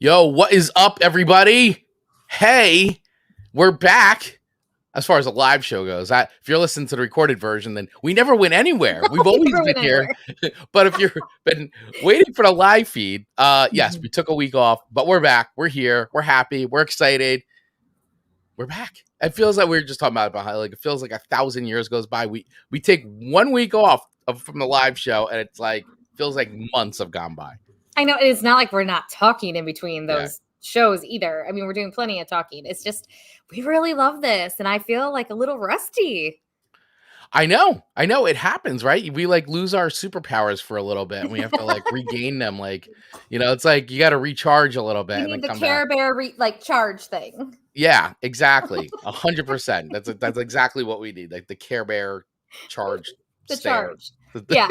Yo, what is up, everybody? Hey, we're back. As far as a live show goes, if you're listening to the recorded version, then we never went anywhere. We've always been here. But if you've been waiting for the live feed, yes, we took a week off, but we're back. We're here. We're happy. We're excited. We're back. It feels like we were just talking about how it feels like 1,000 years goes by. We take 1 week off from the live show, and it's like feels like months have gone by. I know it's not like we're not talking in between those shows either. I mean, we're doing plenty of talking. It's just we really love this, and I feel like a little rusty. I know. It happens, right? We lose our superpowers for a little bit, and we have to regain them. It's like you got to recharge a little bit. You need the Care Bear charge thing. Yeah, exactly. 100%. That's exactly what we need. Like the Care Bear charge. Charge. Yeah.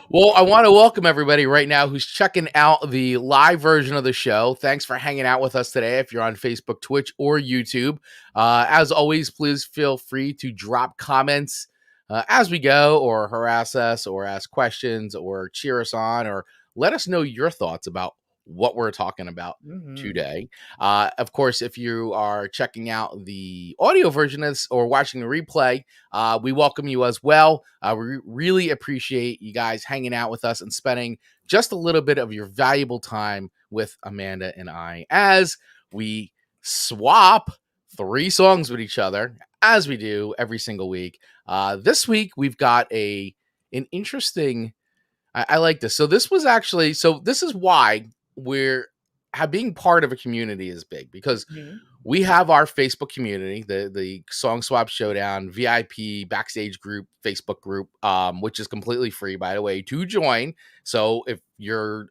Well, I want to welcome everybody right now who's checking out the live version of the show. Thanks for hanging out with us today. If you're on Facebook, Twitch, or YouTube, as always, please feel free to drop comments as we go, or harass us, or ask questions, or cheer us on, or let us know your thoughts about what we're talking about today. Of course, if you are checking out the audio version of this or watching the replay, we welcome you as well. We really appreciate you guys hanging out with us and spending just a little bit of your valuable time with Amanda and I as we swap 3 songs with each other, as we do every single week. This week, we've got an interesting... I like this. So this is why being part of a community is big, because we have our Facebook community, the Song Swap Showdown VIP backstage group, Facebook group, which is completely free, by the way, to join. So if you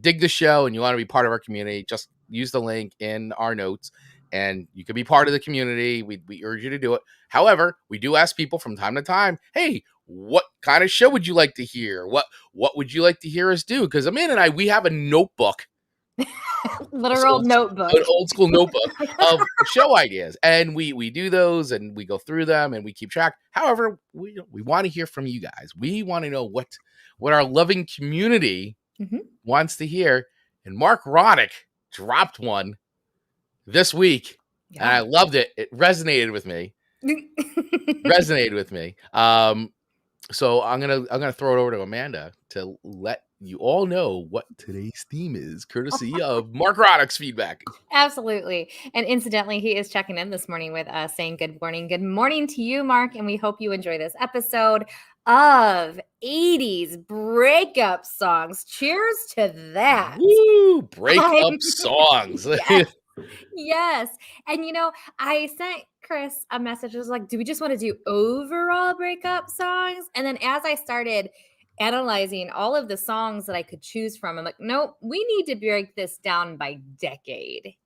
dig the show and you want to be part of our community, just use the link in our notes and you can be part of the community. We urge you to do it. However, we do ask people from time to time, hey, what kind of show would you like to hear? What would you like to hear us do? Because Amanda and I, we have a notebook. Notebook. An old school notebook of show ideas. And we do those and we go through them and we keep track. However, we want to hear from you guys. We want to know what our loving community wants to hear. And Mark Roddick dropped one this week. Yeah. And I loved it. It resonated with me. So I'm gonna throw it over to Amanda to let you all know what today's theme is, courtesy of Mark Roddick's feedback. Absolutely. And incidentally, he is checking in this morning with us saying good morning. Good morning to you, Mark. And we hope you enjoy this episode of 80s breakup songs. Cheers to that. Woo! Breakup songs. Yes. And I sent Chris a message. It was like, do we just want to do overall breakup songs? And then as I started analyzing all of the songs that I could choose from, I'm like, nope, we need to break this down by decade.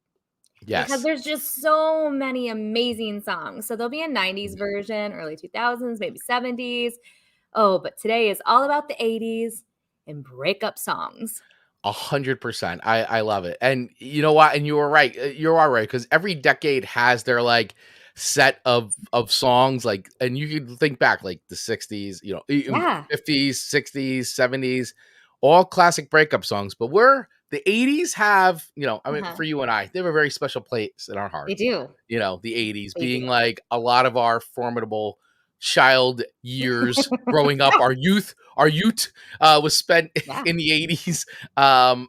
Yes. Because there's just so many amazing songs. So there'll be a 90s version, early 2000s, maybe 70s. Oh, but today is all about the 80s and breakup songs. 100%. I love it. And you know what? And you were right. You are right. Because every decade has their set of songs, and you can think back the 60s, 50s, 60s, 70s, all classic breakup songs. But the 80s have, for you and I, they have a very special place in our heart. They do. The 80s being a lot of our formidable child years growing up. Our youth was spent in the 80s. I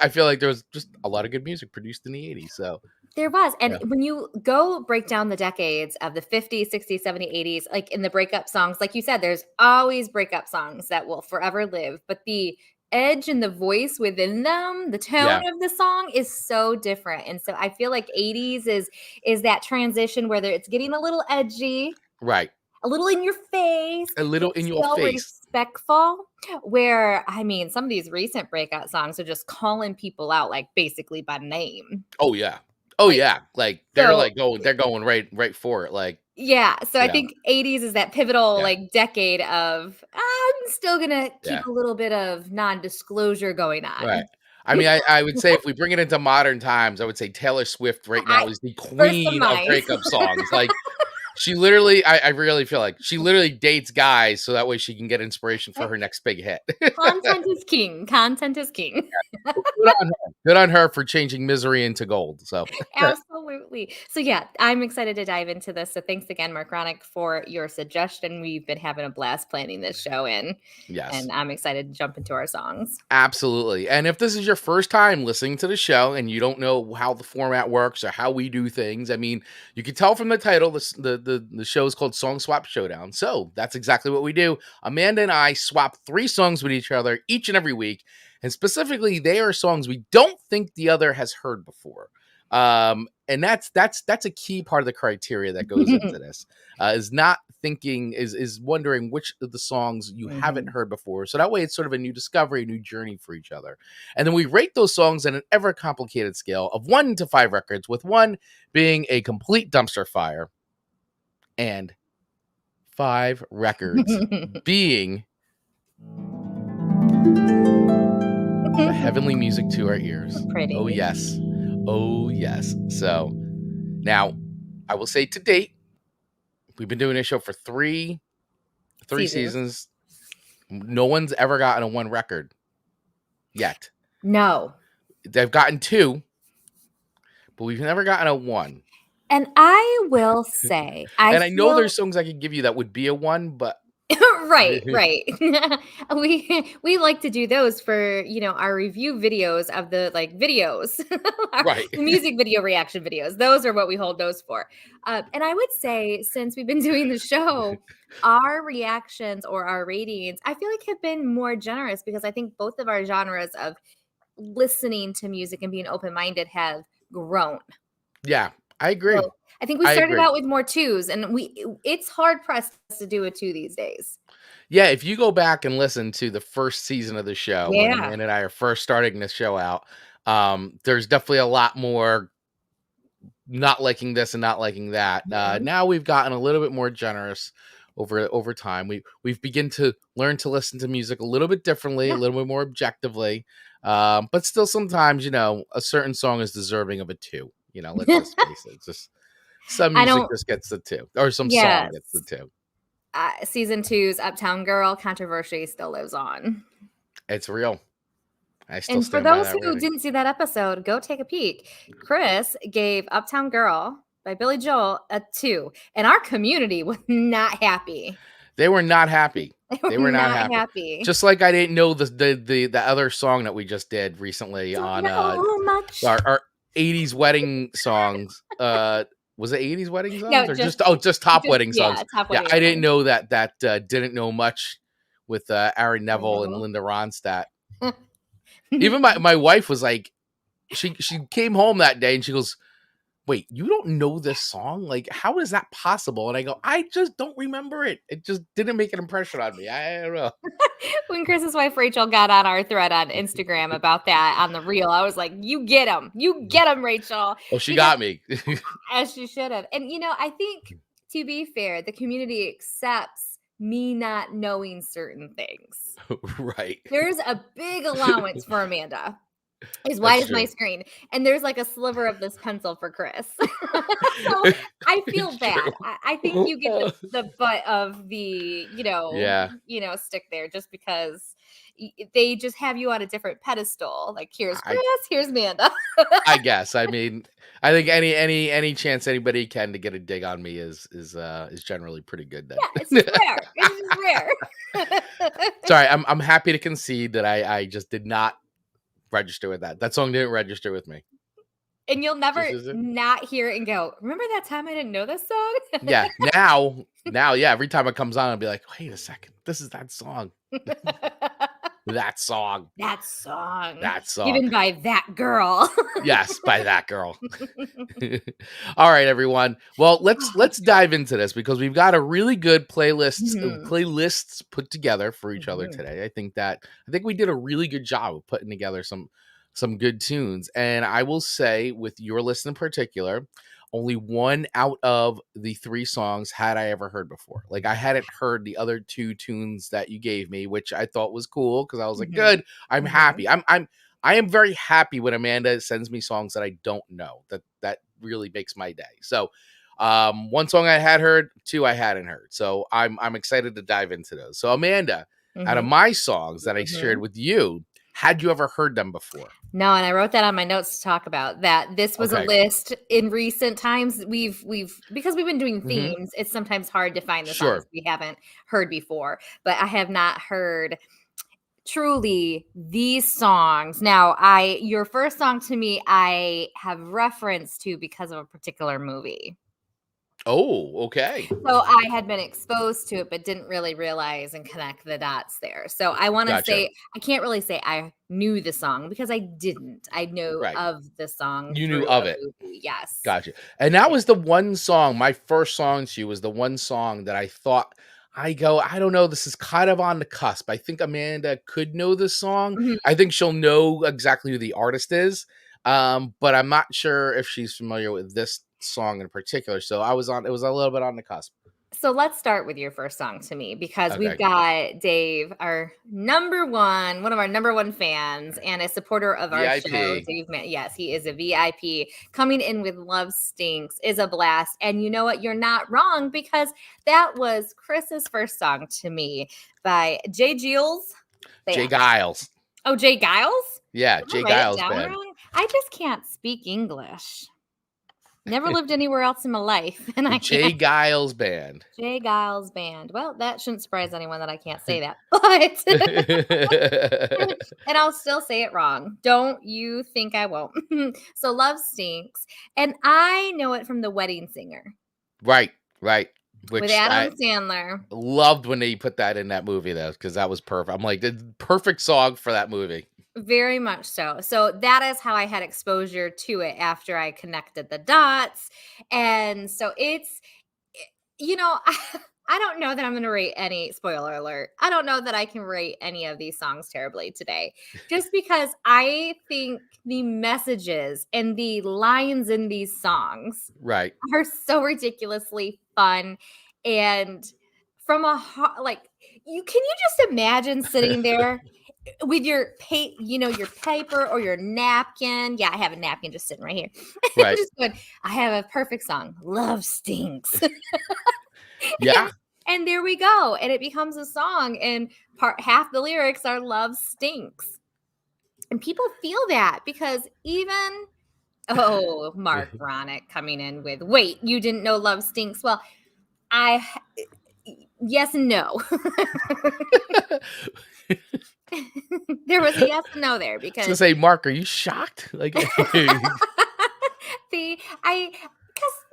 feel like there was just a lot of good music produced in the 80s. So there was. And when you go break down the decades of the 50s, 60s, 70s, 80s, in the breakup songs, like you said, there's always breakup songs that will forever live. But the edge and the voice within them, the tone of the song is so different. And so I feel like 80s is that transition where it's getting a little edgy. Right. A little in your face. A little in your face. Respectful. Where, some of these recent breakout songs are just calling people out, basically by name. Oh, yeah. Oh, yeah. They're going right for it. Yeah. So I think 80s is that pivotal decade of I'm still going to keep a little bit of non-disclosure going on. Right. I would say if we bring it into modern times, I would say Taylor Swift right now is the queen of breakup songs. She literally, I really feel like she literally dates guys so that way she can get inspiration for her next big hit. Content is king. Content is king. Good on her. Good on her for changing misery into gold. So Absolutely. So yeah, I'm excited to dive into this. So thanks again, Mark Ronick, for your suggestion. We've been having a blast planning this show yes. and I'm excited to jump into our songs. Absolutely. And if this is your first time listening to the show and you don't know how the format works or how we do things, I mean, you can tell from the title, the show is called Song Swap Showdown. So that's exactly what we do. Amanda and I swap 3 songs with each other each and every week. And specifically, they are songs we don't think the other has heard before. And that's a key part of the criteria that goes into this. Is not thinking, is wondering which of the songs you haven't heard before. So that way it's sort of a new discovery, a new journey for each other. And then we rate those songs on an ever complicated scale of 1 to 5 records, with 1 being a complete dumpster fire and 5 records being the heavenly music to our ears. Pretty. Oh, yes. Oh, yes. So now I will say to date, we've been doing this show for three seasons. No one's ever gotten a 1 record yet. No. They've gotten 2, but we've never gotten a 1. And I will say, I know there's songs I could give you that would be a 1, but right. we like to do those for, our review videos of the videos, right. music video reaction videos. Those are what we hold those for. And I would say, since we've been doing the show, our reactions or our ratings, I feel like have been more generous because I think both of our genres of listening to music and being open-minded have grown. Yeah, I agree. So I think we started out with more 2s, and it's hard pressed to do a 2 these days. Yeah, if you go back and listen to the first season of the show, when Amanda and I are first starting this show out, there's definitely a lot more not liking this and not liking that. Now we've gotten a little bit more generous over time. We've begun to learn to listen to music a little bit differently, a little bit more objectively. But still, sometimes a certain song is deserving of a 2. Let's just face it. It's just some music just gets the 2, or some song gets the 2. Season 2's Uptown Girl controversy still lives on. It's real. And for those who didn't see that episode, go take a peek. Chris gave Uptown Girl by Billy Joel a 2, and our community was not happy. They were not happy. They were not happy. Just like I didn't know the other song that we just did recently on our 80s wedding songs. Was it 80s wedding songs or just top wedding songs? Yeah, I didn't know that didn't know much with Aaron Neville and Linda Ronstadt. Even my wife was like, she came home that day and she goes, "Wait, you don't know this song? Like, how is that possible?" And I go, "I just don't remember it. It just didn't make an impression on me. I don't know." When Chris's wife Rachel got on our thread on Instagram about that on the reel, I was like, "You get him, Rachel." Well, she got me, as she should have. And I think, to be fair, the community accepts me not knowing certain things. Right. There's a big allowance for Amanda. As wide as my screen, and there's like a sliver of this pencil for Chris. So I feel bad. I think you get the butt of the stick there, just because they just have you on a different pedestal. Like, here's Chris, here's Amanda. I guess. I mean, I think any chance anybody can to get a dig on me is generally pretty good. Then. Yeah, it's just rare. It's just rare. Sorry, I'm happy to concede that I just did not register with that. That song didn't register with me. And you'll never not hear it and go, "Remember that time I didn't know this song?" Yeah. Now, yeah. Every time it comes on, I'll be like, "Wait a second, this is that song." That song. Even by that girl. Yes, by that girl. All right, everyone. Well, let's dive into this because we've got a really good playlists put together for each other today. I think we did a really good job of putting together some good tunes. And I will say, with your list in particular, only 1 out of the 3 songs had I ever heard before. Like, I hadn't heard the other 2 tunes that you gave me, which I thought was cool because I was like, good, I'm happy. I am very happy when Amanda sends me songs that I don't know. That really makes my day. So One song I had heard, two I hadn't heard. So I'm excited to dive into those. So Amanda, out of Mhm. my songs that I shared Mhm. with you, had you ever heard them before? No, and I wrote that on my notes to talk about that. This was a Okay. list in recent times. We've because we've been doing Hmm. themes, it's sometimes hard to find the songs Sure. we haven't heard before. But I have not heard truly these songs. Now, your first song to me, I have reference to because of a particular movie. Oh, okay. So I had been exposed to it, but didn't really realize and connect the dots there. So I want to Gotcha. say, I can't really say I knew the song because I didn't. I know Right. of the song You knew through of a it. movie. Yes. Gotcha. And that Yeah. was the one song, my first song to you was the one song that I thought I don't know, this is kind of on the cusp. I think Amanda could know this song. Mhm. I think she'll know exactly who the artist is. But I'm not sure if she's familiar with this song in particular. So it was a little bit on the cusp. So let's start with your first song to me because we've Okay. got Dave, one of our number one fans and a supporter of our show. VIP. Yes, he is a VIP. Coming in with Love Stinks is a blast. And you know what? You're not wrong because that was Chris's first song to me by J Geils J Band. Geils. Oh, J Geils? Yeah, Did I J write it Geils down Band. wrong? I just can't speak English. Never lived anywhere else in my life, and I J can't. Geils Band. J Geils Band. Well, that shouldn't surprise anyone that I can't say that, but and I'll still say it wrong. Don't you think I won't? So Love Stinks, and I know it from The Wedding Singer Right, right. with Which I Adam Sandler. loved when they put that in that movie though, because that was perfect. I'm like, the perfect song for that movie. Very much so. So that is how I had exposure to it after I connected the dots. And so you know, I don't know that I'm going to rate any spoiler alert. I don't know that I can rate any of these songs terribly today just because I think the messages and the lines in these songs Right. are so ridiculously fun and from like you just imagine sitting there with your paper or your napkin. Yeah, I have a napkin just sitting right here. Right. Just going, I have a perfect song. Love stinks. Yeah. And there we go. And it becomes a song. And half the lyrics are love stinks. And people feel that because Mark Ronick coming in with, wait, you didn't know love stinks? Well, yes and no. There was a yes and no there I was because gonna say, Mark, are you shocked? Like, because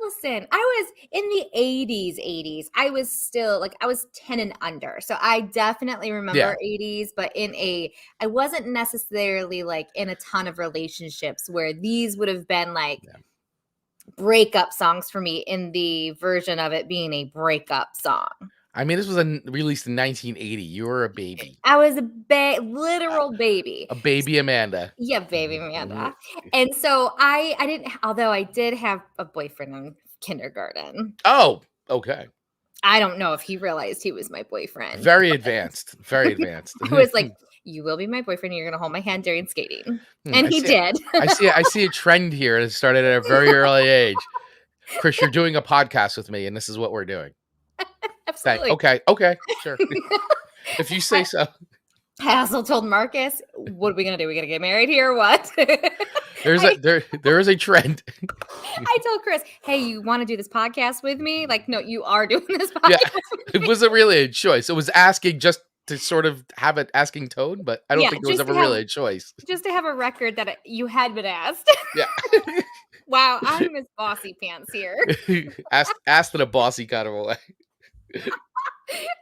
listen, I was in the 80s. I was still I was 10 and under. So I definitely yeah, remember 80s, but I wasn't necessarily in a ton of relationships where these would have been yeah. breakup songs for me in the version of it being a breakup song. I mean, this was released in 1980. You were a baby, I was literal baby. a baby Amanda. Yeah, baby Amanda. And so I didn't, although I did have a boyfriend in kindergarten. Oh, okay. I don't know if he realized he was my boyfriend. Very advanced. Very advanced. I was like, you will be my boyfriend. You're going to hold my hand during skating. And I he see, did. I see a trend here. It started at a very early age. Chris, you're doing a podcast with me, and this is what we're doing. Absolutely. Okay, sure. If you say so. I also told Marcus, what are we going to do? We going to get married here or what? There is a trend. I told Chris, hey, you want to do this podcast with me? Like, no, you are doing this podcast. Yeah, it wasn't really a choice. It was asking just to sort of have an asking tone, but I don't think it was ever really a choice. Just to have a record that you had been asked. Yeah. Wow, I'm Miss Bossy Pants here. asked in a bossy kind of a way.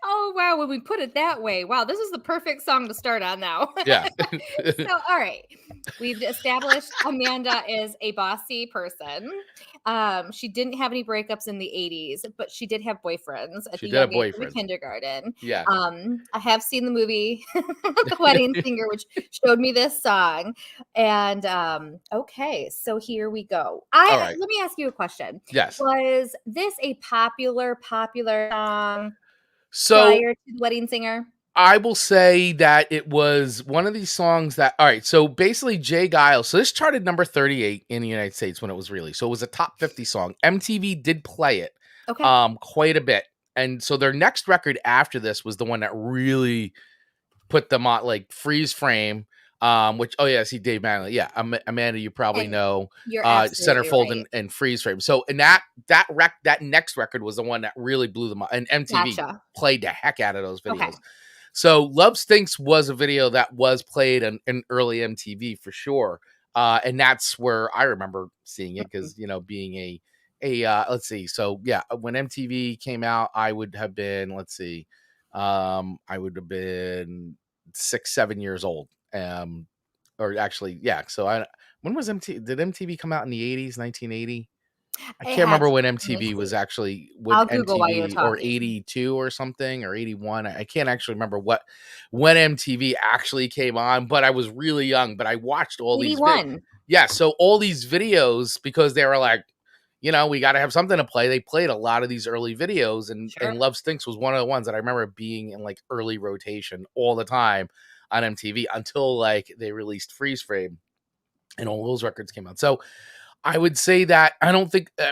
Oh, wow, when we put it that way. Wow, this is the perfect song to start on now. Yeah. So, all right. We've established Amanda is a bossy person. She didn't have any breakups in the 80s, but she did have boyfriends at the young age of the kindergarten. Yeah. I have seen the movie The Wedding Singer, which showed me this song. And okay, so here we go. Let me ask you a question. Yes. Was this a popular song prior to The Wedding Singer? I will say that it was one of these songs that, all right, so basically J Geils, so this charted number 38 in the United States when it was released. So it was a top 50 song. MTV did play it Okay. quite a bit. And so their next record after this was the one that really put them on, like Freeze Frame, which, oh yeah, see Dave Manley. Yeah, Amanda, you probably And know you're absolutely Centerfold right. and Freeze Frame. So, and that next record was the one that really blew them up, and MTV Gotcha. played the heck out of those Okay. videos. So, Love Stinks was a video that was played in early MTV for sure, and that's where I remember seeing it because being a let's see, so yeah, when MTV came out, I would have been I would have been 6, 7 years old. Or actually, yeah. So when was MTV? Did MTV come out in the 80s, 1980? I It can't had remember to when be. MTV was actually when I'll Google while you're MTV or talking. 82 or something or 81. I can't actually remember when MTV actually came on, but I was really young. But I watched all these 81. yeah, so all these videos because they were like, we got to have something to play. They played a lot of these early videos, and Sure. Love Stinks was one of the ones that I remember being in like early rotation all the time on MTV until like they released Freeze Frame and all those records came out. So I would say that I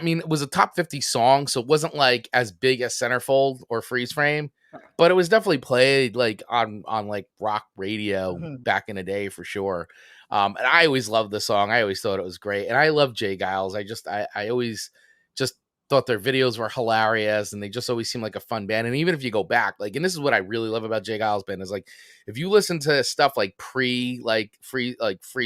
mean, it was a top 50 song, so it wasn't like as big as Centerfold or Freeze Frame, Sure. but it was definitely played like on like rock radio Mhm. back in the day for sure. And I always loved the song. I always thought it was great. And I love J Geils. I always just thought their videos were hilarious and they just always seemed like a fun band. And even if you go back, like, and this is what I really love about J Geils Band is like, if you listen to stuff like Freeze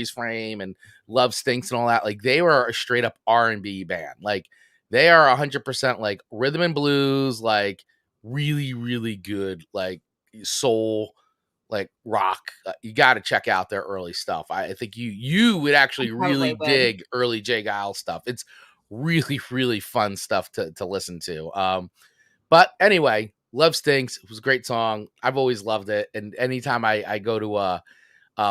Frame and Love Stinks and all that, like they were a straight up R&B band. Like they are 100% like rhythm and blues, like really, really good, like soul, like rock. You got to check out their early stuff. I think you would I actually really probably would. dig early J Geils stuff. It's really, really fun stuff to listen to. But anyway, Love Stinks. It was a great song. I've always loved it. And anytime I go to a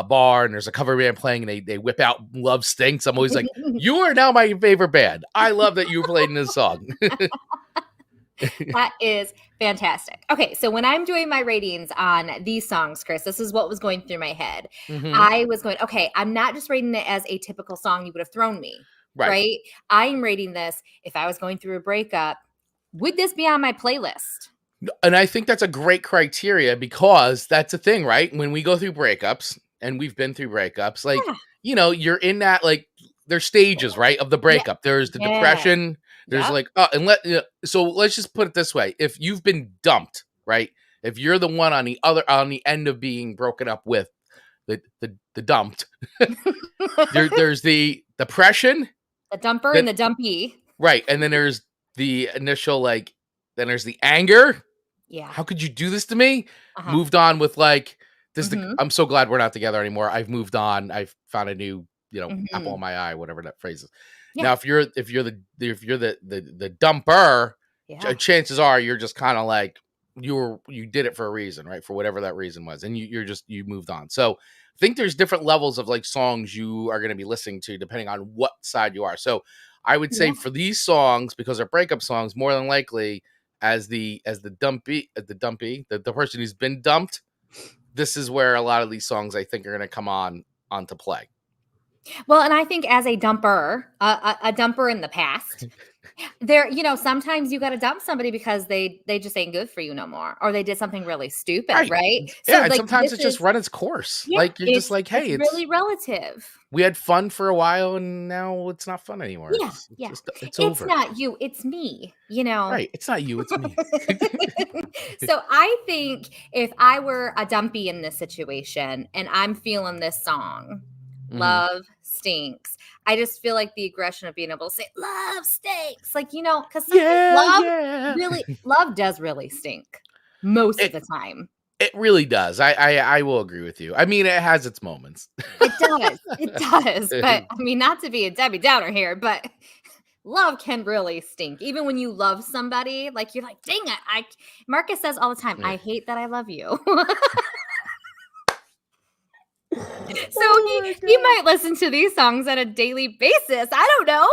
bar and there's a cover band playing and they whip out Love Stinks, I'm always like, you are now my favorite band. I love that you played in this song. That is fantastic. Okay, so when I'm doing my ratings on these songs, Chris, this is what was going through my head. I was going, okay, I'm not just rating it as a typical song you would have thrown me, Right. right? I'm rating this, if I was going through a breakup, would this be on my playlist? And I think that's a great criteria because that's a thing, right? When we go through breakups, and we've been through breakups, like, Yeah. you're in that, like, there's stages, right, of the Yeah. breakup. There's the Yeah. depression. There's Yep. like, so let's just put it this way. If you've been dumped, right? If you're the one on the end of being broken up with the dumped, there's the depression, The dumper then, and the dumpy. right. And then there's the initial, like, then there's the anger. Yeah. How could you do this to me? Uh-huh. Moved on with like this. Mhm. I'm so glad we're not together anymore. I've moved on. I've found a new, apple Mhm. on my eye, whatever that phrase is. Yeah. Now, if you're the dumper, Yeah. chances are you're just kind of like you did it for a reason, right? For whatever that reason was, and you moved on. So I think there's different levels of like songs you are going to be listening to depending on what side you are. So I would say Yeah. for these songs, because they're breakup songs, more than likely as the the person who's been dumped, this is where a lot of these songs I think are going to come on to play. Well, and I think as a dumper, a dumper in the past, sometimes you got to dump somebody because they just ain't good for you no more, or they did something really stupid, right? Yeah, So, and like, sometimes this it's just is run its course. yeah, Like you're just like, hey, it's really relative. we had fun for a while and now it's not fun anymore. Yeah, It's yeah. just it's It's over. not you, it's me, Right. It's not you, it's me. So I think if I were a dumpy in this situation and I'm feeling this song, Mhm. Love Stinks, I just feel like the aggression of being able to say love stinks, like, because love does really stink most of the time. It really does. I will agree with you. I mean, it has its moments. It does, but I mean, not to be a Debbie Downer here, but love can really stink. Even when you love somebody, like, you're like, dang it. Marcus says all the time, I hate that I love you. So he might listen to these songs on a daily basis. I don't know.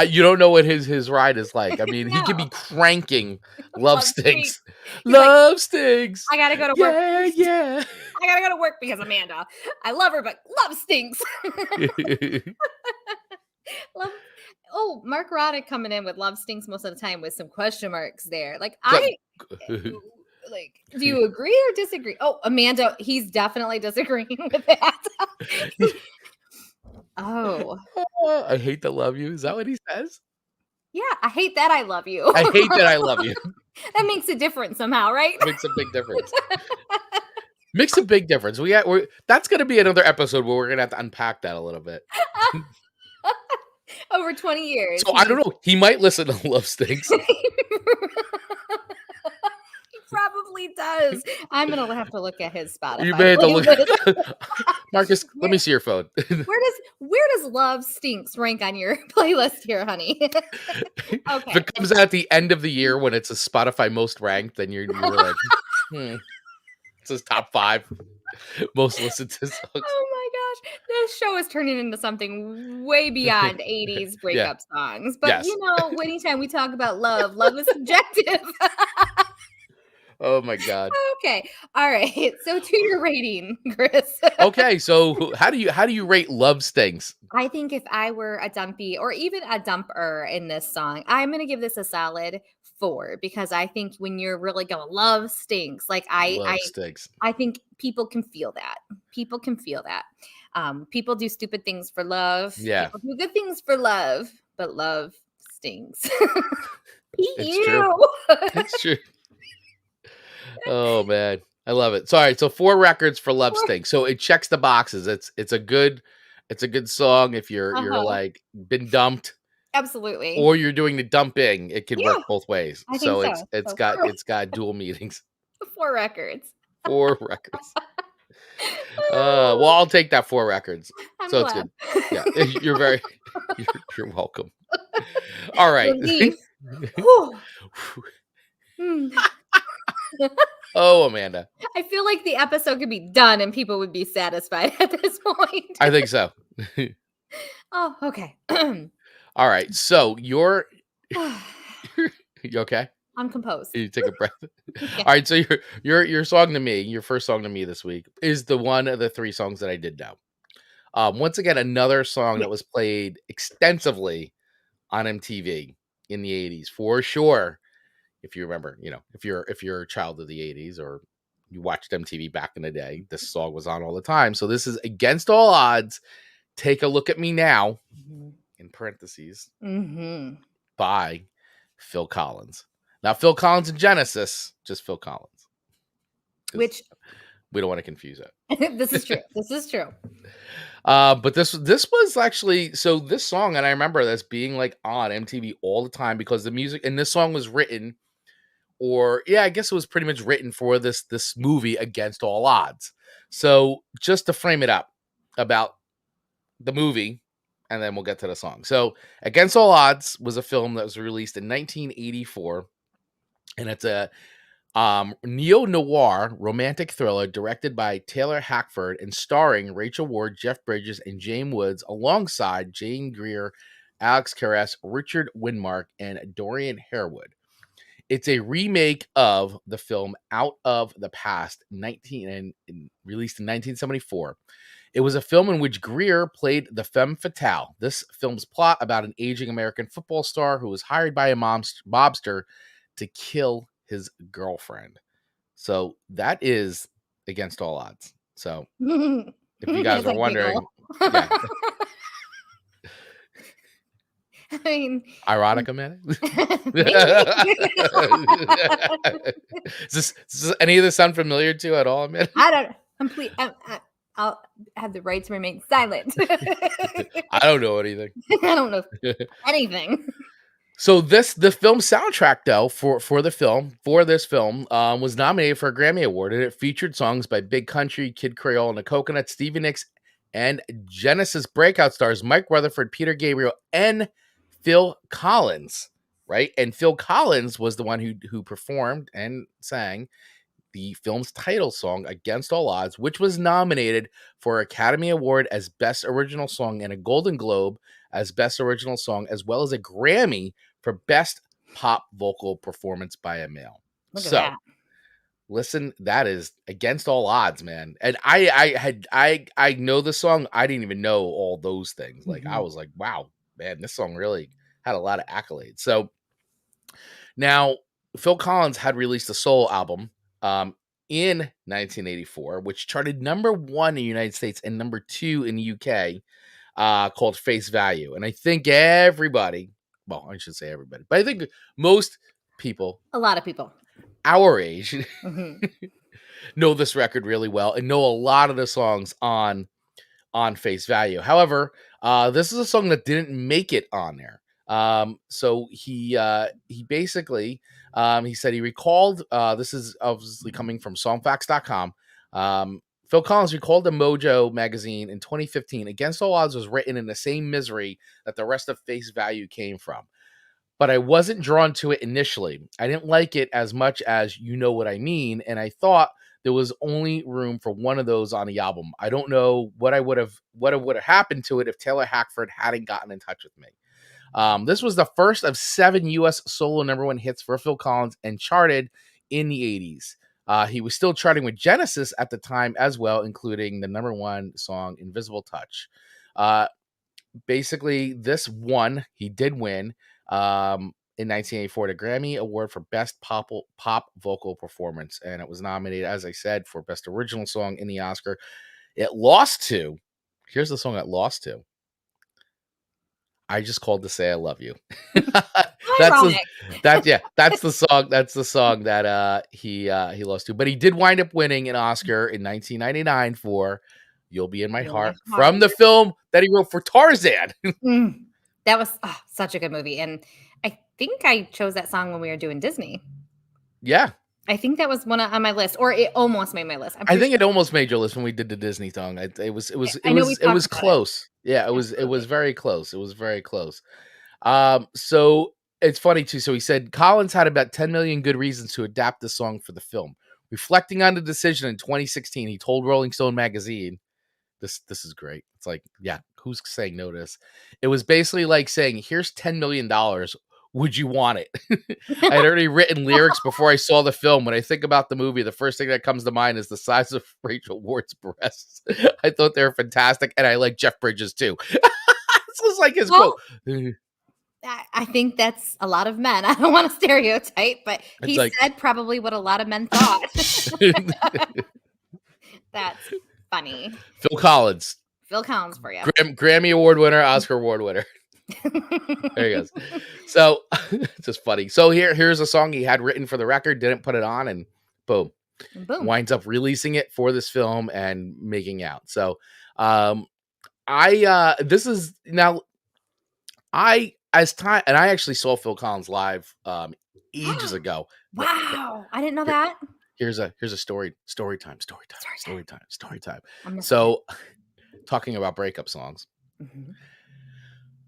You don't know what his ride is like. I mean, he could be No. cranking Love Stinks like, Love stinks. I gotta go to work. Yeah. I gotta go to work because Amanda. I love her, but love stinks. Love. Oh, Mark Roddick coming in with love stinks most of the time with some question marks there. Like like, do you agree or disagree? Oh, Amanda, he's definitely disagreeing with that. Oh, I hate to love you. Is that what he says? yeah. I hate that I love you. I hate that I love you. That makes a difference somehow, right? Makes a big difference. Makes a big difference. That's going to be another episode where we're going to have to unpack that a little bit. Over 20 years. So I don't know. He might listen to Love Stinks. Probably does. I'm gonna have to look at his Spotify. You may have to look. Marcus, let me see your phone. Where does Love Stinks rank on your playlist here, honey? Okay. If it comes out at the end of the year when it's a Spotify most ranked, then you're like, it says top 5 most listened to songs. Oh my gosh, this show is turning into something way beyond 80s breakup songs. But Yes. Anytime we talk about love is subjective. Oh my God. Okay. All right. So to your rating, Chris. Okay. So how do you rate Love Stinks? I think if I were a dumpy or even a dumper in this song, I'm going to give this a solid 4 because I think when you're really going love stinks, like Stinks. I think people can feel that. People can feel that. People do stupid things for love. Yeah. People do good things for love, but love stinks. It's true. It's true. Oh man, I love it. Sorry, so 4 records for Love Stinks. So it checks the boxes. It's a good song if you're like been dumped. Absolutely. Or you're doing the dumping. It can work both ways. I think so. It's got dual meanings. 4 records. 4 records. Well, I'll take that 4 records. I'm so glad. It's good. Yeah, you're welcome. All right. Oh, Amanda. I feel like the episode could be done and people would be satisfied at this point. I think so. Oh, okay. All right. So you okay? I'm composed. You take a breath. Yeah. All right. So your song to me, your first song to me this week is the one of the 3 songs that I did know. Once again, another song that was played extensively on MTV in the 80s for sure. If you remember, if you're a child of the 80s or you watched MTV back in the day, this song was on all the time. So this is Against All Odds. Take a Look at Me Now, in parentheses, by Phil Collins. Now, Phil Collins and Genesis, just Phil Collins. Which we don't want to confuse it. This is true. This is true. But this was actually, so this song, and I remember this being like on MTV all the time because the music in this song was written, I guess it was pretty much written for this movie Against All Odds. So just to frame it up about the movie, and then we'll get to the song. So Against All Odds was a film that was released in 1984, and it's a neo-noir romantic thriller directed by Taylor Hackford and starring Rachel Ward, Jeff Bridges, and James Woods, alongside Jane Greer, Alex Karras, Richard Widmark, and Dorian Harewood. It's a remake of the film Out of the Past, released in 1974. It was a film in which Greer played the femme fatale. This film's plot about an aging American football star who was hired by a mobster to kill his girlfriend. So that is Against All Odds. So if you guys are wondering, yeah. I mean, ironic, Amanda. Does any of this sound familiar to you at all, Amanda? I don't. I'll have the right to remain silent. I don't know anything. I don't know anything. So the film soundtrack, though, for this film, was nominated for a Grammy Award, and it featured songs by Big Country, Kid Creole and the Coconuts, Stevie Nicks, and Genesis breakout stars Mike Rutherford, Peter Gabriel, and Phil Collins, right? And Phil Collins was the one who performed and sang the film's title song, Against All Odds, which was nominated for Academy Award as Best Original Song and a Golden Globe as Best Original Song, as well as a Grammy for Best Pop Vocal Performance by a Male. Look at that. listen, that is Against All Odds, man. And I know the song. I didn't even know all those things. Like I Mhm. was like, wow, man, this song really had a lot of accolades. So now Phil Collins had released a soul album in 1984, which charted #1 in the United States and #2 in the UK, called Face Value. And I think everybody, well, I should say everybody, but I think most people A lot of people. our age Mhm. know this record really well and know a lot of the songs on Face Value. However, this is a song that didn't make it on there. So he basically he said he recalled, this is obviously coming from songfacts.com. Phil Collins recalled the Mojo magazine in 2015. Against All Odds was written in the same misery that the rest of Face Value came from, but I wasn't drawn to it initially. I didn't like it as much as You Know What I Mean, and I thought there was only room for one of those on the album. I don't know what would have happened to it if Taylor Hackford hadn't gotten in touch with me. This was the first of 7 U.S. solo #1 hits for Phil Collins and charted in the 80s. He was still charting with Genesis at the time as well, including the #1 song Invisible Touch. Basically, he did win in 1984 the Grammy Award for Best Pop Vocal Performance, and it was nominated, as I said, for Best Original Song in the Oscar. It lost to, here's the song it lost to, I Just Called to Say I Love You. that's the, Ironic. that's the song. That's the song that he lost to. But he did wind up winning an Oscar in 1999 for You'll Be in My In my Heart, from heart. the film that he wrote for Tarzan. Mm. That was such a good movie, and I think I chose that song when we were doing Disney. Yeah. I think that was one on my list, or it almost made my list. I think it almost made your list when we did the Disney song. I know we It talked was about it. close. Yeah, it was Absolutely. very close. It was very close. So it's funny too. So he said Collins had about 10 million good reasons to adapt the song for the film. Reflecting on the decision in 2016, he told Rolling Stone magazine, this is great. It's like, yeah, who's saying no to this? It was basically like saying, here's $10 million. Would you want it? I had already written lyrics before I saw the film. When I think about the movie, the first thing that comes to mind is the size of Rachel Ward's breasts. I thought they were fantastic, and I like Jeff Bridges too. This was like his Well, quote. I think that's a lot of men. I don't want to stereotype, but It's he like said probably what a lot of men thought. That's funny. Phil Collins, Phil Collins for you. Grammy Award winner, Oscar Award winner. There he goes. So it's just funny. So here's a song he had written for the record, didn't put it on, and boom, Boom. winds up releasing it for this film and making out. So I this is now I as time, and I actually saw Phil Collins live ages ago. Wow. I didn't know Here- that. Here's a story time. Story time. I'm listening. So talking about breakup songs. Mhm.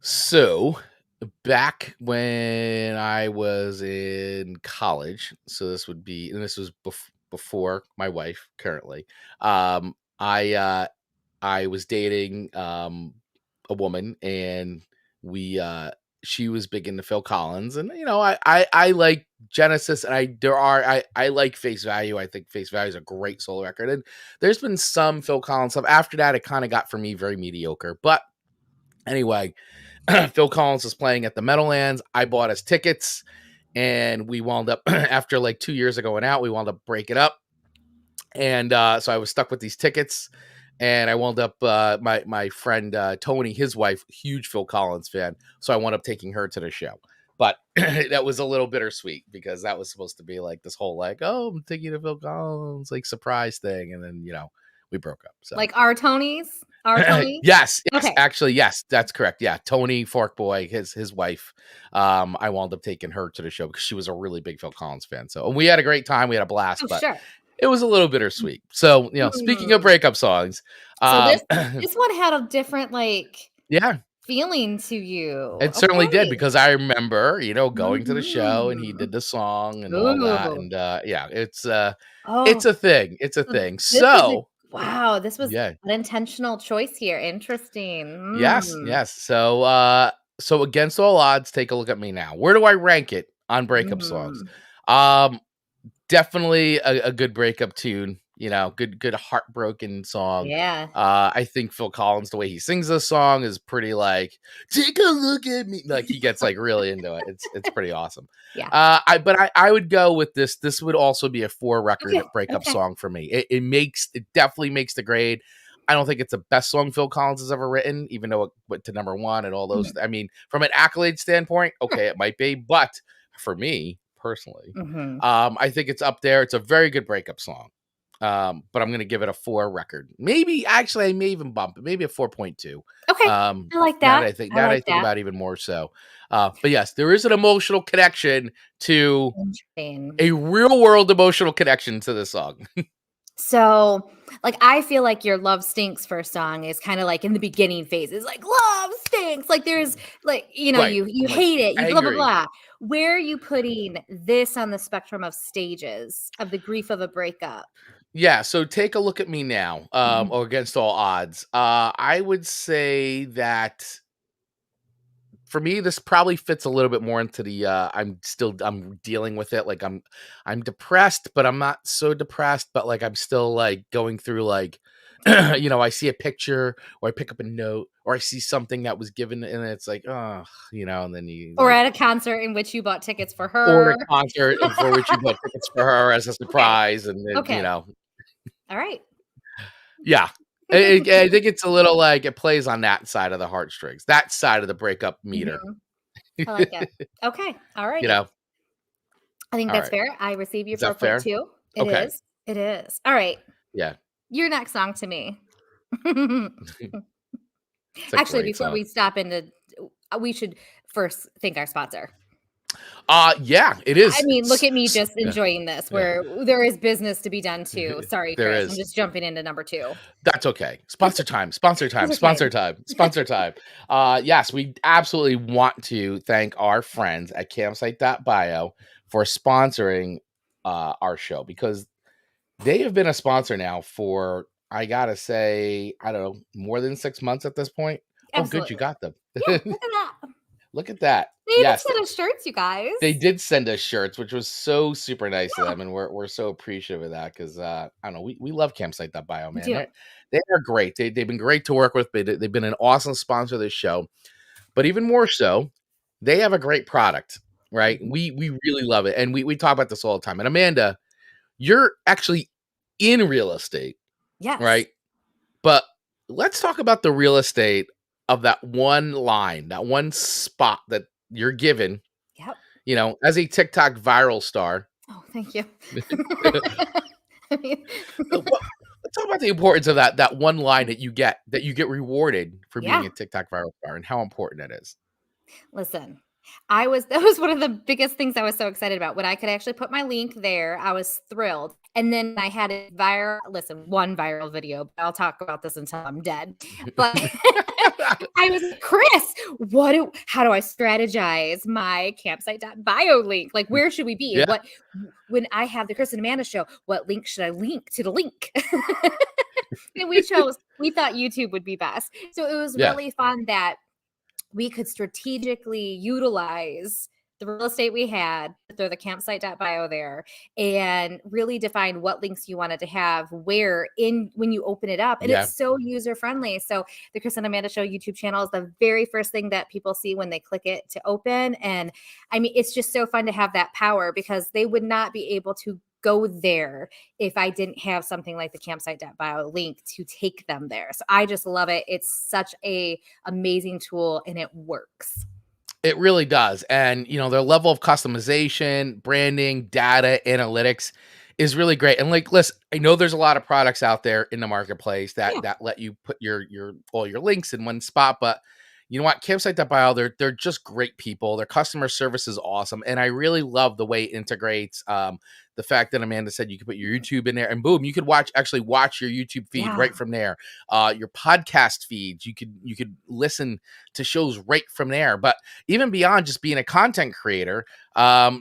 So back when I was in college, so this would be, and this was before my wife currently. I was dating a woman, and we she was big into Phil Collins, and I like Genesis, and I like Face Value. I think Face Value is a great solo record, and there's been some Phil Collins stuff. After that, it kind of got for me very mediocre. But anyway, Phil Collins was playing at the Meadowlands. I bought his tickets, and we wound up after like 2 years of going out, we wound up breaking up, and so I was stuck with these tickets. And I wound up, my friend Tony, his wife, huge Phil Collins fan, so I wound up taking her to the show. But that was a little bittersweet because that was supposed to be like this whole like, oh, I'm taking to Phil Collins like surprise thing, and then we broke up. So Like our Tonys? Our Tony? yes, Okay. actually, yes, that's correct. Yeah, Tony Forkboy, his wife. I wound up taking her to the show because she was a really big Phil Collins fan. So, and we had a great time. We had a blast, Oh, but sure. it was a little bittersweet. So, speaking of breakup songs, So this one had a different yeah, feeling to you. it certainly did, Okay. because I remember, going to the show, and he Mhm. did the song and all that, Ooh. and yeah, it's Oh, a thing. It's a so thing. this is So, wow, this was yeah. an intentional choice here. Interesting. Yes, yes. So Against All Odds, take a look at me now. Where do I rank it on breakup songs? Mm. Um Definitely a good breakup tune, good heartbroken song. Yeah. I think Phil Collins, the way he sings this song is pretty like, take a look at me. Like he gets like really into it. It's pretty awesome. Yeah. I would go with this. This would also be a 4-record Okay. breakup Okay. song for me. It definitely makes the grade. I don't think it's the best song Phil Collins has ever written, even though it went to number 1 and all those. Mhm. I mean, from an accolade standpoint, okay, it might be, but for me personally, Mhm. I think it's up there. It's a very good breakup song. But I'm gonna give it a 4 record. Maybe actually I may even bump it, maybe a 4.2. Okay. I like Now that that. I think I like that. about it even more so. But yes, there is an emotional connection to Interesting. a real world emotional connection to this song. So, like, I feel like your "Love Stinks" first song is kinda like in the beginning phases, like, "Love stinks," like, there's, like, Right. you I'm like hate it, you blah, blah, angry. blah. Where are you putting this on the spectrum of stages of the grief of a breakup? Yeah, so take a look at me now, Mhm. or against all odds. I would say that for me, this probably fits a little bit more into the I'm dealing with it. Like I'm depressed, but I'm not so depressed, but like I'm still like going through like I see a picture or I pick up a note or I see something that was given and it's like, oh, and then you Or like at a concert in which you bought tickets for or a her. concert for which you bought tickets for her as a Okay, surprise and then, okay. Alright. yeah. I think it's a little like it plays on that side of the heartstrings, that side of the breakup meter. Mhm. I like it. Okay, you alrighty. know, I think all that's right. fair. I receive your Is that fair? 4.2. It Okay. is. It is. Alright. Yeah. Your next song to me. It's a Actually, great before song. we stop into we should first thank our sponsor. Yeah, it I is. mean, look at me S just Yeah, enjoying this yeah. where there is business to be done too. Sorry, There Chris. I'm is. just jumping into number 2. That's okay. Sponsor time, sponsor time, Those are sponsor time. time, sponsor time. Yes, we absolutely want to thank our friends at campsite.bio for sponsoring, our show because they have been a sponsor now for, I gotta say, I don't know, more than 6 months at this point. Oh, good, you Absolutely. got them. Yeah, look at that. Look at that. They even Yes. sent us shirts, you guys. They did send us shirts, which was so super nice of Yeah, them, and we're so appreciative of that because I don't know, we love campsite.bio, we man. do. They're great. They've been great to work with. They've been an awesome sponsor of this show. But even more so, they have a great product, right? Mhm. We really love it. And we talk about this all the time. And Amanda, you're actually in real estate, Yes. right? But let's talk about the real estate of that one line, that one spot that you're given, Yep. as a TikTok viral star. Oh, thank you. I mean, Well, let's talk about the importance of that one line that you get rewarded for being yeah. a TikTok viral star and how important that is. Listen, that was one of the biggest things I was so excited about. When I could actually put my link there, I was thrilled. And then I had a one viral video, but I'll talk about this until I'm dead. But I was like, Chris, how do I strategize my campsite.bio link? Like, where should we be? And Yeah, when I have the Chris and Amanda show, what link should I link to the link? And we thought YouTube would be best. So it was yeah, really fun that we could strategically utilize the real estate we had, throw the campsite.bio there, and really define what links you wanted to have where in when you open it up. And yeah. it's so user friendly. So the Chris and Amanda Show YouTube channel is the very first thing that people see when they click it to open. And I mean, it's just so fun to have that power because they would not be able to go there if I didn't have something like the campsite.bio link to take them there. So I just love it. It's such a amazing tool and it works. It really does. And, their level of customization, branding, data, analytics is really great. And like, listen, I know there's a lot of products out there in the marketplace Yeah. that let you put your all your links in one spot, but you know what? Campsite.bio, they're just great people. Their customer service is awesome. And I really love the way it integrates the fact that Amanda said you could put your YouTube in there and boom, you could actually watch your YouTube feed Yeah. right from there. Your podcast feeds, you could listen to shows right from there. But even beyond just being a content creator,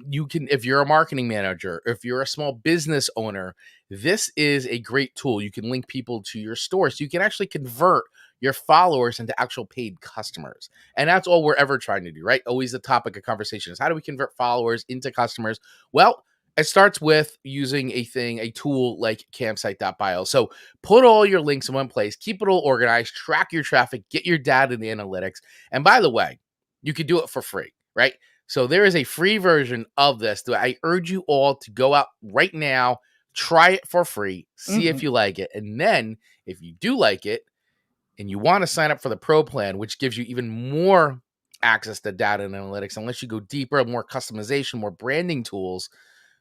you can, if you're a marketing manager, if you're a small business owner, this is a great tool. You can link people to your store. So you can actually convert your followers into actual paid customers. And that's all we're ever trying to do, right? Always the topic of conversation is how do we convert followers into customers? Well, it starts with using a tool like campsite.bio. So put all your links in one place, keep it all organized, track your traffic, get your data in the analytics. And by the way, you can do it for free, right? So there is a free version of this that I urge you all to go out right now, try it for free, see if you like it. And then if you do like it and you want to sign up for the pro plan, which gives you even more access to data and analytics, unless you go deeper, more customization, more branding tools,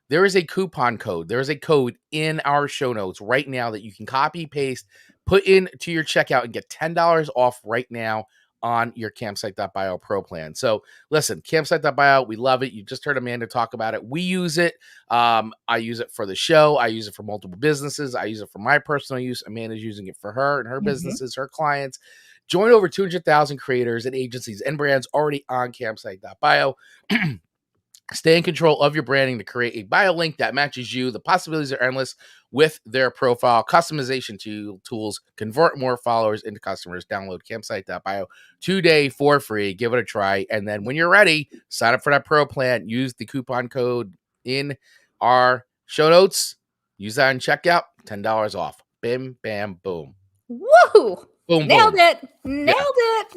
there is a coupon code. There is a code in our show notes right now that you can copy, paste, put into your checkout and get $10 off right now on your campsite.bio pro plan. So listen, campsite.bio, we love it. You just heard Amanda talk about it. We use it. I use it for the show. I use it for multiple businesses. I use it for my personal use. Amanda's using it for her and her businesses, her clients. Join over 200,000 creators and agencies and brands already on campsite.bio. Stay in control of your branding to create a bio link that matches you. The possibilities are endless with their profile. Customization tools convert more followers into customers. Download campsite.bio today for free. Give it a try. And then when you're ready, sign up for that pro plan. Use the coupon code in our show notes. Use that in checkout. $10 off. Bim, bam, boom. Woo! Boom, Nailed boom. it. Nailed it.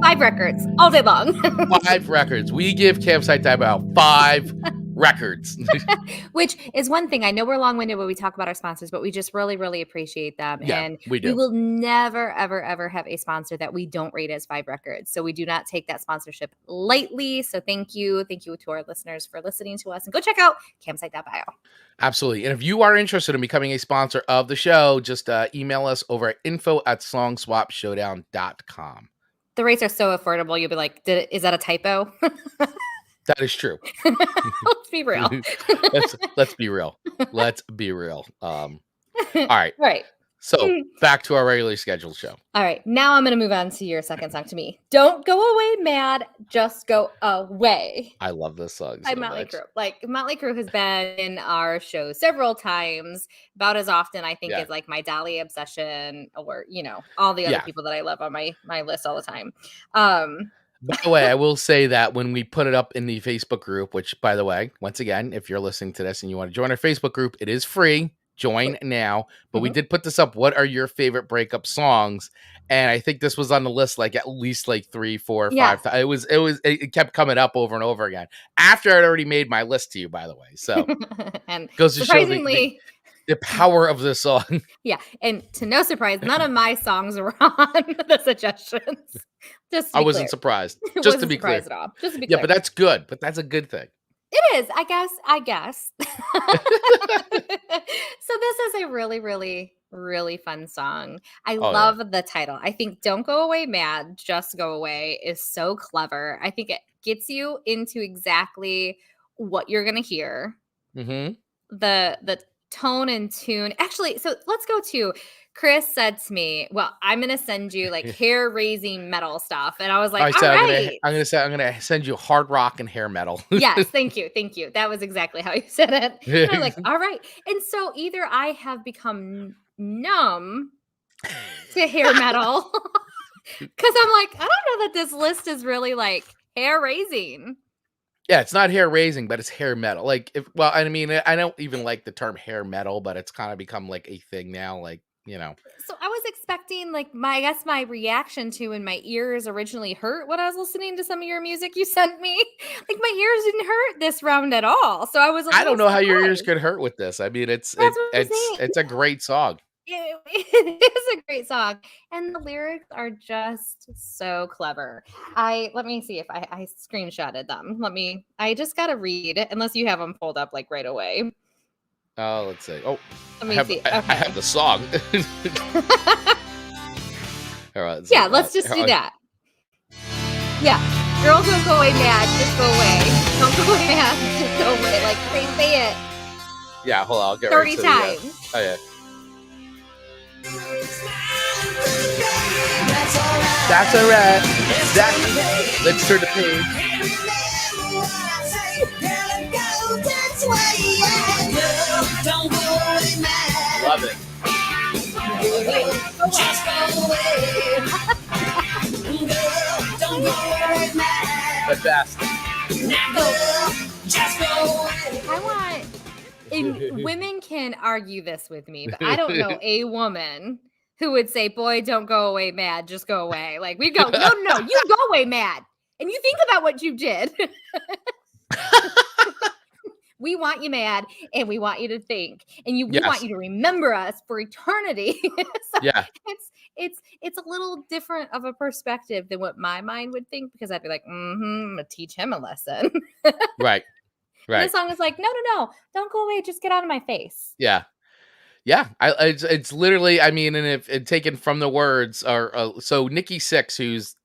5 records all day long. 5 records. We give campsite.bio 5 records. Which is one thing. I know we're long-winded when we talk about our sponsors, but we just really, really appreciate them. Yeah, and we do. We will never, ever, ever have a sponsor that we don't rate as 5 records. So we do not take that sponsorship lightly. So thank you. Thank you to our listeners for listening to us. And go check out campsite.bio. Absolutely. And if you are interested in becoming a sponsor of the show, just email us over at info@songswapshowdown.com. The rates are so affordable. You'll be like, is that a typo? That is true. Let's be real. let's be real. Let's be real. All right. Right. So back to our regularly scheduled show. All right. Now I'm going to move on to your second song to me. Don't Go Away Mad, Just Go Away. I love this song By so Motley much. Crue. Like, Motley Crue has been in our show several times, about as often, I think, as like my Dolly obsession or, all the other people that I love on my list all the time. By the way, I will say that when we put it up in the Facebook group, which, by the way, once again, if you're listening to this and you want to join our Facebook group, it is free. Join now. But we did put this up. What are your favorite breakup songs? And I think this was on the list at least 3, 4, 5 times. It kept coming up over and over again after I'd already made my list to you, by the way. So and goes to show the power of this song. Yeah. And to no surprise, none of my songs were on the suggestions. I wasn't surprised. Just to be clear. At all. Just to be clear. Yeah, but that's good. But that's a good thing. It is, I guess. So this is a really, really, really fun song. I love the title. I think Don't Go Away Mad, Just Go Away is so clever. I think it gets you into exactly what you're going to hear. The tone and tune. Actually, so let's go to Chris said to me, well, I'm going to send you hair-raising metal stuff. And I was like, all right. I'm going to send you hard rock and hair metal. Yes, thank you. Thank you. That was exactly how you said it. And I was like, all right. And so either I have become numb to hair metal because I'm like, I don't know that this list is really hair-raising. Yeah, it's not hair raising, but it's hair metal. I don't even like the term hair metal, but it's kind of become a thing now. So I was expecting my reaction to when my ears originally hurt when I was listening to some of your music you sent me. My ears didn't hurt this round at all. So I was I don't know how your ears could hurt with this. I mean, it's a great song. It is a great song, and the lyrics are just so clever. Let me see if I screenshotted them. I just gotta read it unless you have them pulled up right away. Oh, let's see. Oh, let me see. Okay. I have the song. All right, let's just do that. Yeah, girls don't go away mad, just go away. Don't go away mad, just go away. Say it. Yeah, hold on. I'll get 30 times. Oh yeah. That's all right. Let's turn the page. Love it. Just go away. The best. I want, and women can argue this with me, but I don't know a woman who would say, boy, don't go away mad, just go away. Like we go, no, you go away mad. And you think about what you did. We want you mad and we want you to think, and we want you to remember us for eternity. So Yeah. It's a little different of a perspective than what my mind would think, because I'd be like, I'm gonna teach him a lesson. Right. And the song is like, no, don't go away, just get out of my face. Yeah. Yeah, it's literally, I mean, and if taken from the words, or so Nikki Sixx, who's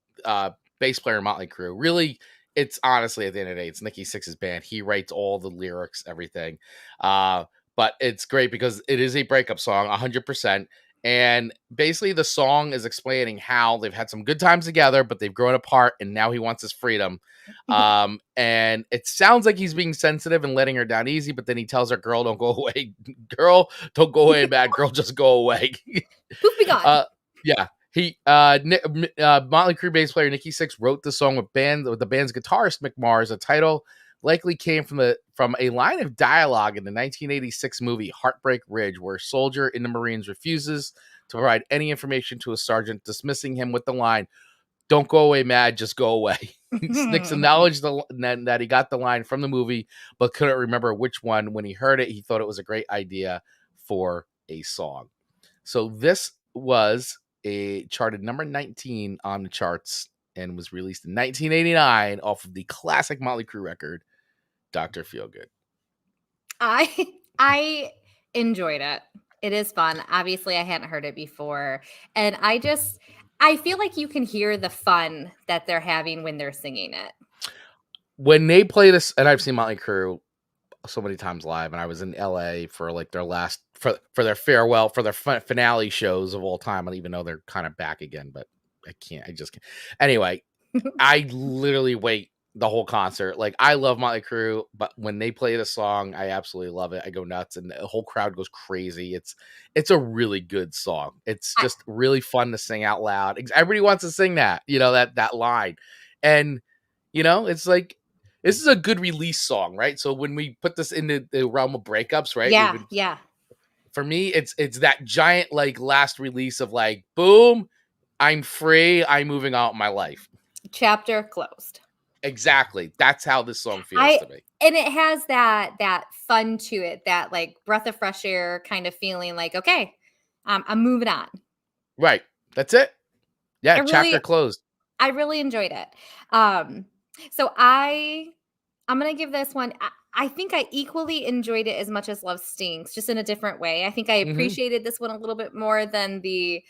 bass player in Motley Crue, really, it's honestly, at the end of the day, it's Nikki Sixx's band. He writes all the lyrics, everything. But it's great because it is a breakup song, 100%. And basically, the song is explaining how they've had some good times together, but they've grown apart, and now he wants his freedom. And it sounds like he's being sensitive and letting her down easy, but then he tells her, "Girl, don't go away. Girl, don't go away, bad girl, just go away." Poof be gone. Yeah. Motley Crue bass player Nikki Sixx wrote the song with the band's guitarist Mick Mars. The title likely came from a line of dialogue in the 1986 movie Heartbreak Ridge, where a soldier in the Marines refuses to provide any information to a sergeant, dismissing him with the line, "Don't go away mad, just go away." Sixx acknowledged that he got the line from the movie, but couldn't remember which one. When he heard it, he thought it was a great idea for a song. So this was charted number 19 on the charts and was released in 1989 off of the classic Motley Crue record, Dr. Feelgood. I enjoyed it. It is fun. Obviously, I hadn't heard it before. And I feel like you can hear the fun that they're having when they're singing it. When they play this, and I've seen Motley Crue so many times live, and I was in LA for like their last, for their farewell, for their finale shows of all time. And even though they're kind of back again, but I just can't. Anyway, I literally wait the whole concert. Like, I love Motley Crue, but when they play the song, I absolutely love it. I go nuts, and the whole crowd goes crazy. It's a really good song. It's just really fun to sing out loud. Everybody wants to sing that, that line. And, it's like, this is a good release song, right? So when we put this into the realm of breakups, right? Yeah. For me, it's that giant, like, last release of like, boom, I'm free. I'm moving on with my life. Chapter closed. Exactly. That's how this song feels to me. And it has that fun to it, that like breath of fresh air kind of feeling, like, okay, I'm moving on. Right. That's it. Yeah. Chapter closed. I really enjoyed it. So I'm going to give this one, I think I equally enjoyed it as much as Love Stinks, just in a different way. I think I appreciated this one a little bit more than the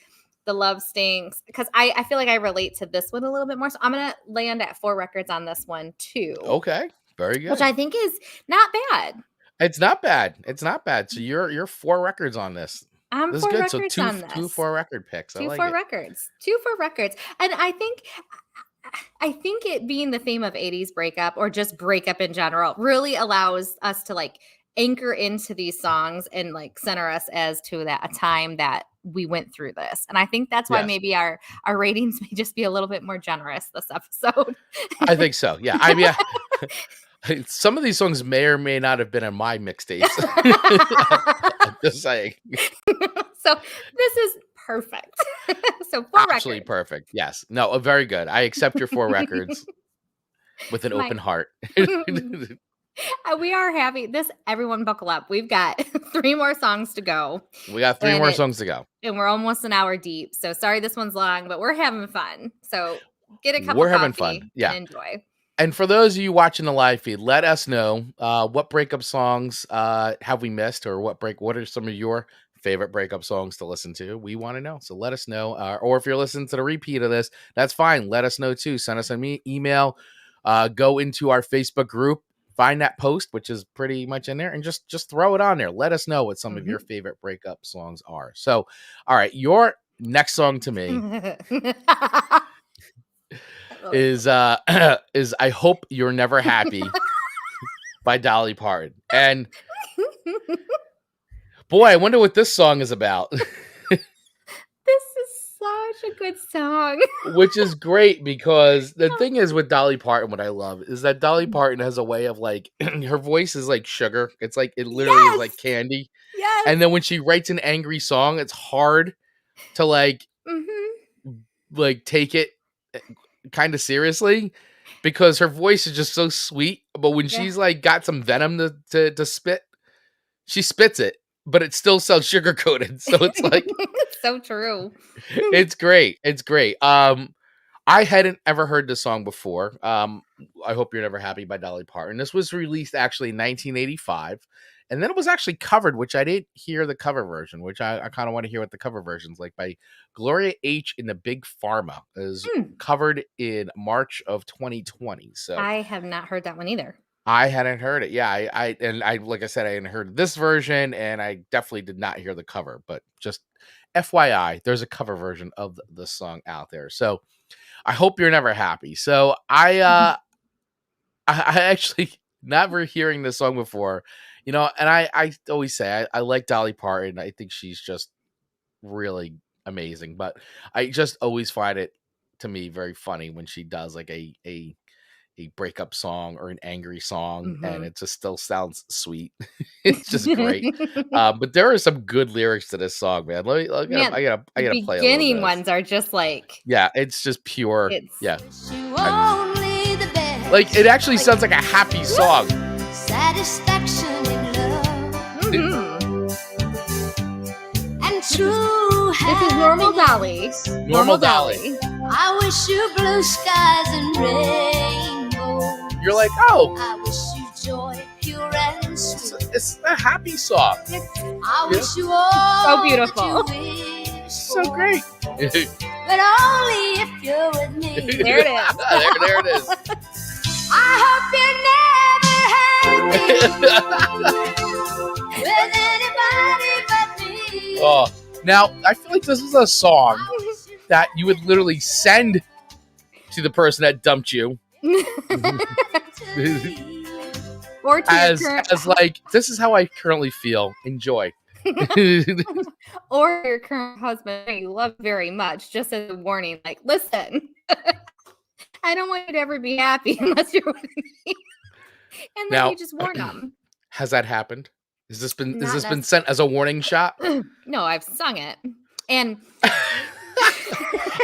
Love Stinks, because I feel like I relate to this one a little bit more. So I'm going to land at 4 records on this one too. Okay. Very good. Which I think is not bad. It's not bad. It's not bad. So you're 4 records on this. I'm this 4 is good. records So on this. 2 4-record picks. 2 4 records. 2 4 records. And I think it being the theme of 80s breakup, or just breakup in general, really allows us to like anchor into these songs and like center us as to a time that we went through this. And I think that's why maybe our ratings may just be a little bit more generous this episode. I think so. Yeah. I mean, some of these songs may or may not have been on my mixtapes. I'm just saying. So this is perfect. So 4 Absolutely records. Perfect. Yes. No, very good. I accept your 4 records with an open heart. We are having this. Everyone buckle up. We've got 3 more songs to go. We got 3 more songs to go. And we're almost an hour deep. So sorry this one's long, but we're having fun. So get a cup of coffee having fun. Yeah. And enjoy. And for those of you watching the live feed, let us know what breakup songs have we missed, or what are some of your favorite breakup songs to listen to. We want to know. So let us know. Or if you're listening to the repeat of this, that's fine. Let us know too. Send us an email. Go into our Facebook group. Find that post, which is pretty much in there, and just throw it on there. Let us know what some of your favorite breakup songs are. So, all right, your next song to me is I Hope You're Never Happy by Dolly Parton. And boy, I wonder what this song is about. This is such a good song. Which is great because the thing is with Dolly Parton, what I love is that Dolly Parton has a way of like her voice is like sugar. It's like it literally is Yes. like candy. Yes. And then when she writes an angry song, it's hard to like take it kind of seriously because her voice is just so sweet. But when she's like got some venom to spit, she spits it, but it still sounds sugar coated. So it's like so true. It's great. It's great. I hadn't ever heard this song before. I Hope You're Never Happy by Dolly Parton. This was released actually in 1985. And then it was actually covered, which I didn't hear the cover version, which I kind of want to hear what the cover version's like, by Gloria H. in the Big Pharma. Is covered in March of 2020. So I have not heard that one either. I hadn't heard it. Yeah, I like I said, I hadn't heard this version, and I definitely did not hear the cover. But just FYI, there's a cover version of the song out there. So I Hope You're Never Happy. So I actually never hearing this song before, and I always say I like Dolly Parton. I think she's just really amazing, but I just always find it to me very funny when she does like a breakup song or an angry song, and it just still sounds sweet. It's just great. But there are some good lyrics to this song, man. I gotta play a little beginning ones are just like, yeah, it's just pure. Yeah, Like like it actually sounds like a happy song. satisfaction in love and true. this is Normal Dolly. Normal Dolly. I wish you blue skies and rainbows. You're like, oh, I wish you joy, pure and sweet. it's a happy song. I wish you all So beautiful. that you wish So for, great. but only if you're with me. There it is. there it is. I hope you're never happy with anybody but me. Oh, now I feel like this is a song that you would literally send to the person that dumped you Or to as your current, as like, this is how I currently feel. Enjoy. or your current husband who you love very much, just as a warning, like, listen, I don't want you to ever be happy unless you're with me. And then Now- you just warn them. Has that happened? Has this been Not sent as a warning shot? No, I've sung it. And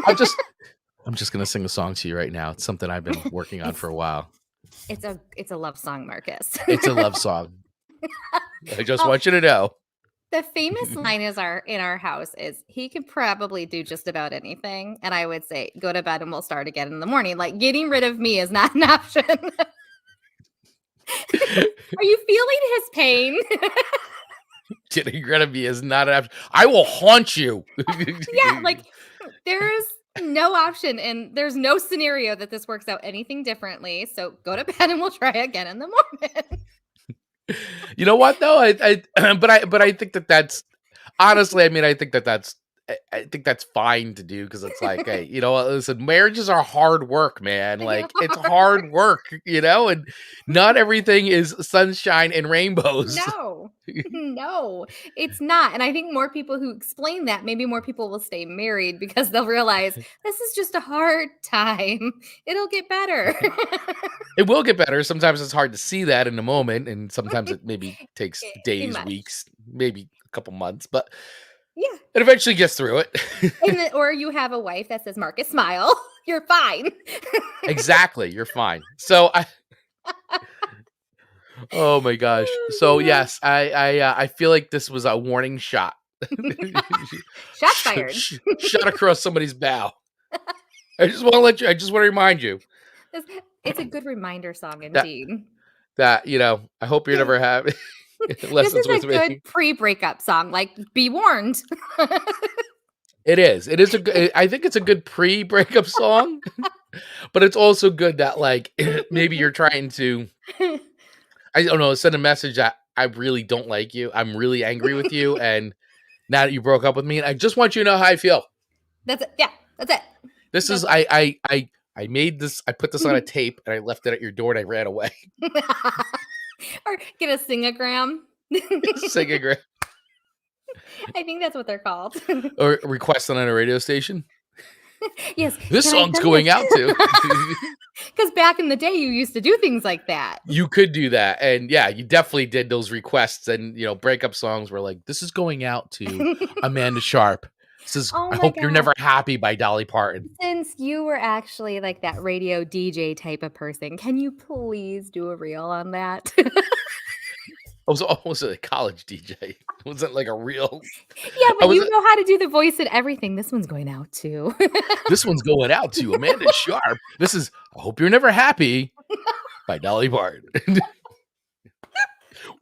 I'm just gonna sing a song to you right now. It's something I've been working on for a while. it's a love song, Marcus. It's a love song. I just want you to know. The famous line in our house is, he could probably do just about anything. And I would say, go to bed and we'll start again in the morning. Like, getting rid of me is not an option. Are you feeling his pain? Getting rid of me is not an option. I will haunt you. Yeah, like, there's no option and there's no scenario that this works out anything differently. So go to bed and we'll try again in the morning. You know what though? But I think that's honestly. I mean, I think that's fine to do, because it's like, hey, listen, marriages are hard work, man. Like, it's hard work, and not everything is sunshine and rainbows. No, it's not. And I think more people who explain that, maybe more people will stay married because they'll realize this is just a hard time. It'll get better. It will get better. Sometimes it's hard to see that in the moment, and sometimes it maybe takes days, much. weeks, maybe a couple months, but Yeah. it eventually gets through it. Or you have a wife that says, Marcus, smile. You're fine. Exactly. You're fine. So oh my gosh. So yes, I feel like this was a warning shot. Shots fired. Shot across somebody's bow. I just want to remind you It's a good reminder song indeed. that, I hope you're never happy. This is a good pre-breakup song. Like, be warned. It is. I think it's a good pre-breakup song, but it's also good that, like, maybe you're trying to, I don't know, send a message that I really don't like you. I'm really angry with you. And now that you broke up with me, I just want you to know how I feel. That's it. Yeah, that's it. This is, I made this, I put this on a tape and I left it at your door and I ran away. Or get a singogram. Singing. I think that's what they're called. Or requesting on a radio station. Yes. This can I song's send going this? out to. Because back in the day, you used to do things like that. You could do that. And yeah, you definitely did those requests. And, breakup songs were like, this is going out to Amanda Sharp. This is Oh I my Hope You're gosh. Never Happy by Dolly Parton. Since you were actually like that radio DJ type of person, can you please do a reel on that? I was almost a college DJ. It wasn't like a real. Yeah, I but was. you know how to do the voice and everything. This one's going out too. This one's going out to Amanda Sharp. This is I Hope You're Never Happy by Dolly Parton.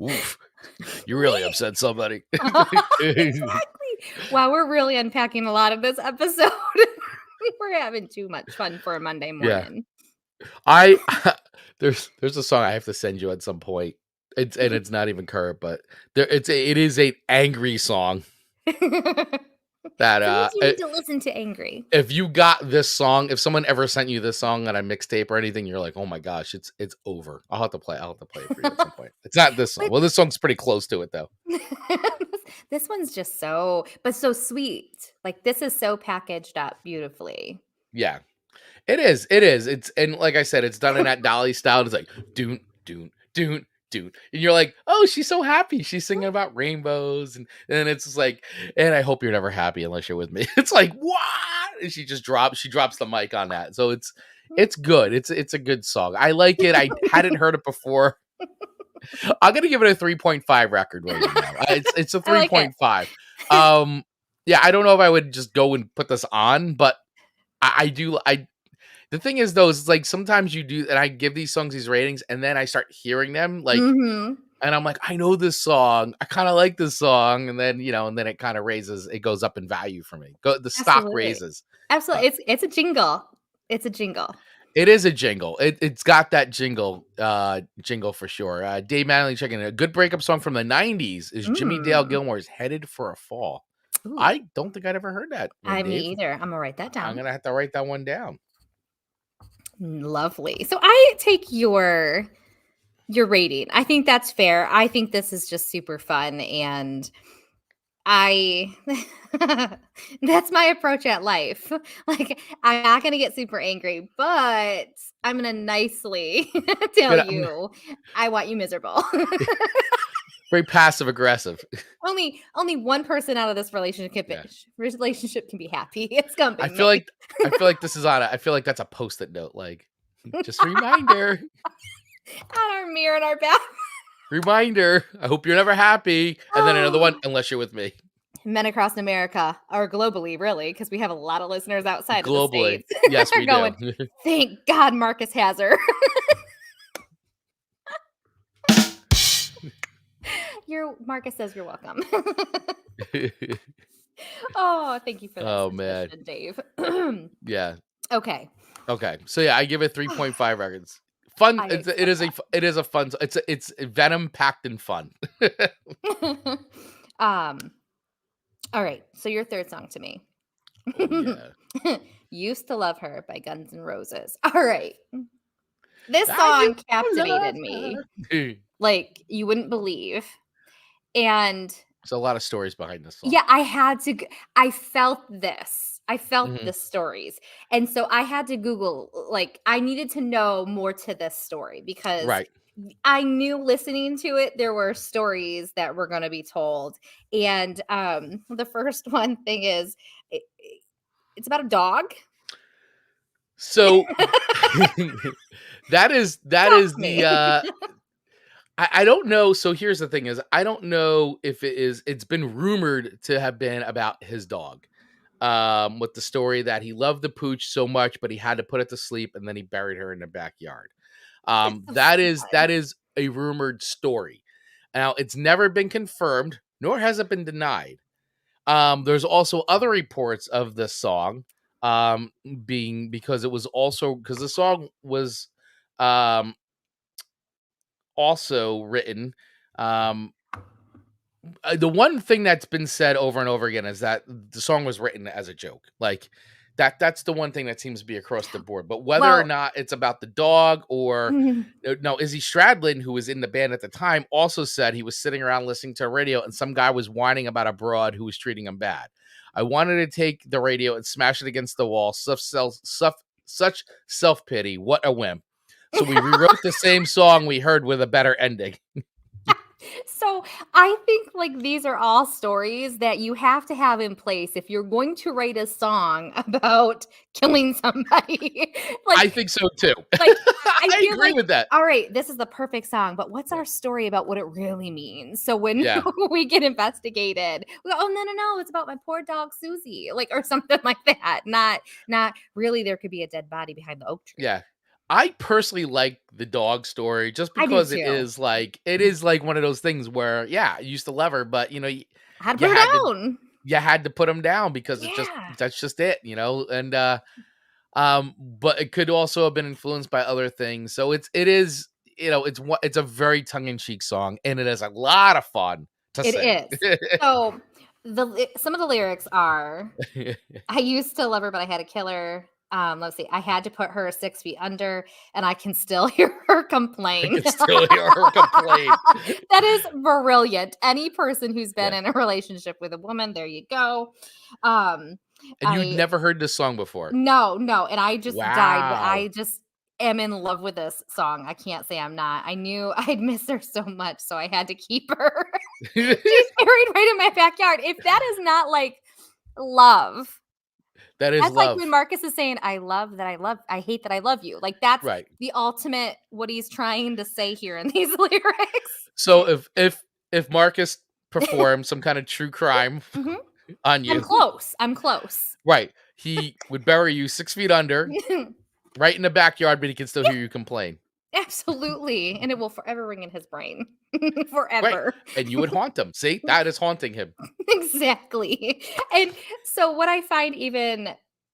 Oof. You really upset somebody. Exactly. Wow, we're really unpacking a lot of this episode. We're having too much fun for a Monday morning. I there's a song I have to send you at some point. It's not even current, but it is an angry song that Sometimes you need to listen to angry. if you got this song, if someone ever sent you this song on a mixtape or anything, you're like, oh my gosh, it's over. I'll have to play it for you at some point. It's not this song. Well, this song's pretty close to it though. This one's just so sweet. Like this is so packaged up beautifully. Yeah. It is. It's and like I said, it's done in that Dolly style. It's like doon doon doon doon, and you're like, oh, she's so happy. She's singing about rainbows, and it's just like, and I hope you're never happy unless you're with me. It's like what? And she drops the mic on that. So it's good. It's a good song. I like it. I hadn't heard it before. I'm gonna give it a 3.5 record rating now. It's a 3.5. Yeah, I don't know if I would just go and put this on, but I do. The thing is, though, is like sometimes you do, and I give these songs these ratings, and then I start hearing them, like, and I'm like, I know this song, I kind of like this song, and then it kind of it goes up in value for me. The stock raises. Absolutely, it's a jingle. It's a jingle. It is a jingle. It's got that jingle for sure. Dave Manley checking a good breakup song from the '90s is Jimmy Dale Gilmore's "Headed for a Fall." Ooh. I don't think I'd ever heard that. Me either. I'm gonna write that down. I'm gonna have to write that one down. Lovely. So I take your rating. I think that's fair. I think this is just super fun, and that's my approach at life. Like I'm not gonna get super angry, but I'm gonna nicely tell you I want you miserable. Very passive aggressive. Only one person out of this relationship can be happy. It's gonna be I feel like this is I feel like that's a post-it note, like just a reminder. On our mirror in our bathroom. Reminder. I hope you're never happy. And then another one, unless you're with me. Men across America, or globally, really, because we have a lot of listeners outside of the States. Yes, we going, do. Thank God Marcus has her. Marcus says you're welcome. Oh, thank you for that. Oh man, Dave. Yeah. Okay. So yeah, I give it 3.5 records. Fun. It is a fun. It's venom packed in fun. All right. So your third song to me. Oh, yeah. Used to Love Her by Guns N' Roses. All right. This song captivated me. Like you wouldn't believe. And there's a lot of stories behind this song. Yeah, I felt this. I felt the stories. And so I had to Google, like, I needed to know more to this story because I knew listening to it, there were stories that were going to be told. And the first one thing is, it's about a dog. So that is the I don't know. So here's the thing is I don't know if it's been rumored to have been about his dog. With the story that he loved the pooch so much, but he had to put it to sleep and then he buried her in the backyard. That is a rumored story. Now it's never been confirmed, nor has it been denied. There's also other reports of this song being because the song was also written. The one thing that's been said over and over again is that the song was written as a joke. Like That's the one thing that seems to be across the board. But whether or Well, not it's about the dog or no, Izzy Stradlin, who was in the band at the time, also said he was sitting around listening to a radio and some guy was whining about a broad who was treating him bad. I wanted to take the radio and smash it against the wall. Such self-pity. What a wimp. So we rewrote the same song we heard with a better ending. So I think like these are all stories that you have to have in place if you're going to write a song about killing somebody. I Like, think so too. like I feel agree like, with that. all right, this is the perfect song, but what's Yeah. our story about what it really means? So when Yeah. we get investigated, we go, oh no, it's about my poor dog Susie, like or something like that. Not really. There could be a dead body behind the oak tree. Yeah. I personally like the dog story just I do because too. it is like one of those things where, yeah, I used to love her, but you know, I had to you put her had to down. you had to put him down because Yeah, that's just it, you know. And but it could also have been influenced by other things. So it is, you know, it's a very tongue-in-cheek song and it is a lot of fun to it sing. is. So some of the lyrics are, I used to love her, but I had to kill her. Let's see. I had to put her 6 feet under, and I can still hear her I complain. can still hear her complain. That is brilliant. Any person who's been Yeah. in a relationship with a woman, there you go. Um, And you'd I never heard this song before. no, and I just died, but Wow. I just am in love with this song. I can't say I'm not. I knew I'd miss her so much, so I had to keep her. She's buried right in my backyard. If that is not like love, That is that's like love. when Marcus is saying, I hate that I love you. Like that's Right. the ultimate what he's trying to say here in these lyrics. So if Marcus performed some kind of true crime Mhm. on you, I'm close. right, he would bury you 6 feet under, right in the backyard, but he can still hear you complain. Absolutely. And it will forever ring in his brain. Right. Forever. And you would haunt him. See, that is haunting him. Exactly. And so what I find even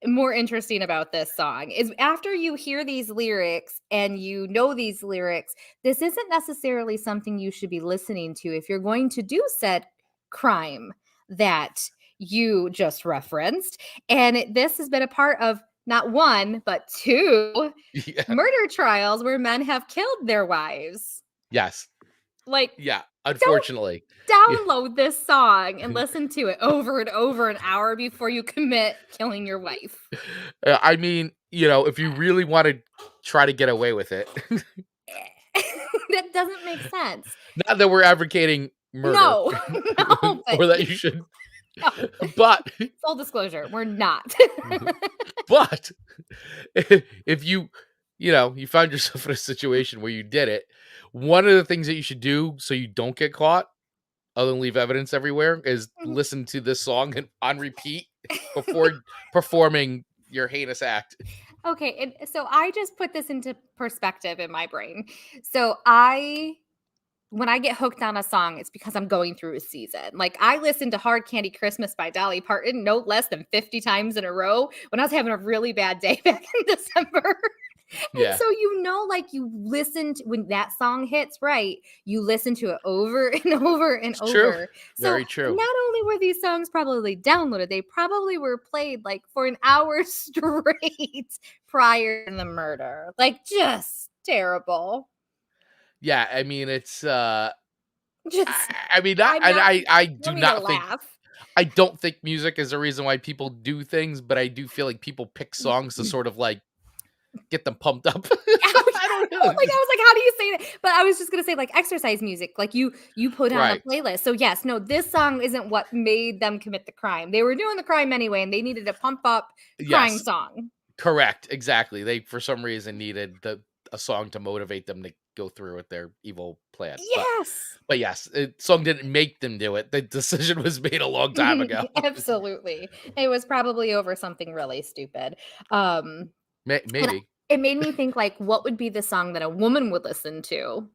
more interesting about this song is after you hear these lyrics and you know these lyrics, this isn't necessarily something you should be listening to if you're going to do said crime that you just referenced. And this has been a part of not one, but two Yeah. murder trials where men have killed their wives. Yes. Like, Yeah. Unfortunately. download this song and listen to it over and over an hour before you commit killing your wife. I mean, you know, if you really want to try to get away with it, That doesn't make sense. not that we're advocating murder, No, no, or that you should, no. but Full disclosure, we're not. but if you know, you found yourself in a situation where you did it, one of the things that you should do so you don't get caught, other than leave evidence everywhere, is listen to this song on repeat before performing your heinous act. Okay, and so I just put this into perspective in my brain. So when I get hooked on a song, it's because I'm going through a season. Like I listened to Hard Candy Christmas by Dolly Parton no less than 50 times in a row when I was having a really bad day back in December. And Yeah. so like you listened when that song hits, right? You listen to it over and over and It's true. over. So Very true. not only were these songs probably downloaded, they probably were played like for an hour straight prior to the murder. Like just terrible. Yeah, I mean it's Just I mean not, I'm not- I do want me to not think laugh. I don't think music is the reason why people do things, but I do feel like people pick songs to sort of like get them pumped up. I don't know. Like I was like, how do you say that? But I was just gonna say like exercise music, like you put on Right. a playlist. So yes, no, this song isn't what made them commit the crime. They were doing the crime anyway, and they needed a pump up crime Yes. song. Correct. Exactly. They for some reason needed a song to motivate them to go through with their evil plan. Yes, But yes, song didn't make them do it. The decision was made a long time ago. absolutely. It was probably over something really stupid. Maybe. It made me think like, what would be the song that a woman would listen to?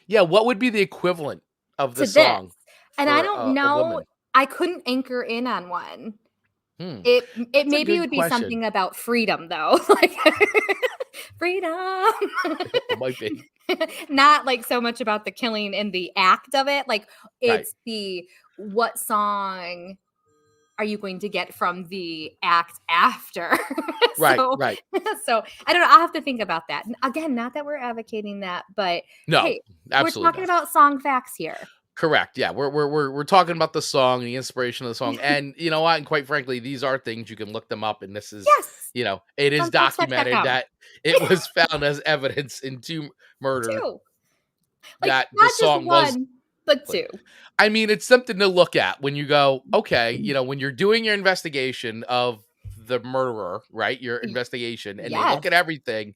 Yeah, what would be the equivalent of the To song? this. And for I don't a know. woman? I couldn't anchor in on one. Hmm. It a maybe good would be question. something about freedom though. Like freedom. It might be. Not like so much about the killing and the act of it. Like Right. it's the what song are you going to get from the act after? Right, so, right. so I don't know. I'll have to think about that. Again, not that we're advocating that, but No, hey, we're absolutely talking not. about song facts here. Correct. Yeah, we're talking about the song, the inspiration of the song, and you know what? And quite frankly, these are things you can look them up, and this is, Yes. you know, it is documented Sunswatch.com. that it was found as evidence in two murder Two. Like that the not just song was. one, but two. I mean, it's something to look at when you go, okay, you know, when you're doing your investigation of the murderer, right? Your investigation, and they look Yes. at everything.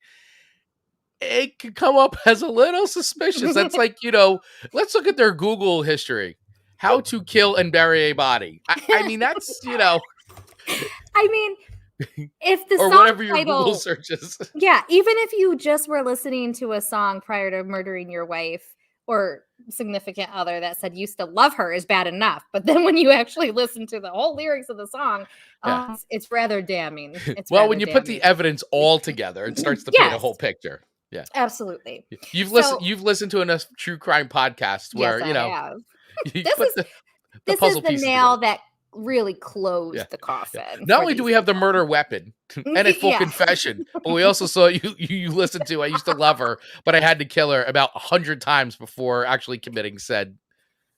It could come up as a little suspicious. That's like, you know, let's look at their Google history. How to kill and bury a body. I mean, that's, you know, I mean, if the or song whatever your Google title, search is. yeah, even if you just were listening to a song prior to murdering your wife or significant other that said used to love her is bad enough. But then when you actually listen to the whole lyrics of the song, Yeah. it's rather damning. It's Well, rather when you put the damning. evidence all together, it starts to paint a Yes, whole picture. Yeah. absolutely. You've So listened to enough true crime podcasts yes, where, I you know, have. you This put is the this is puzzle the pieces together. nail that really closed Yeah. the Yeah. coffin. Not for only do these we have the people. murder weapon and a full Yeah. confession, but we also saw you listened to I used to love her, but I had to kill her about 100 times before actually committing said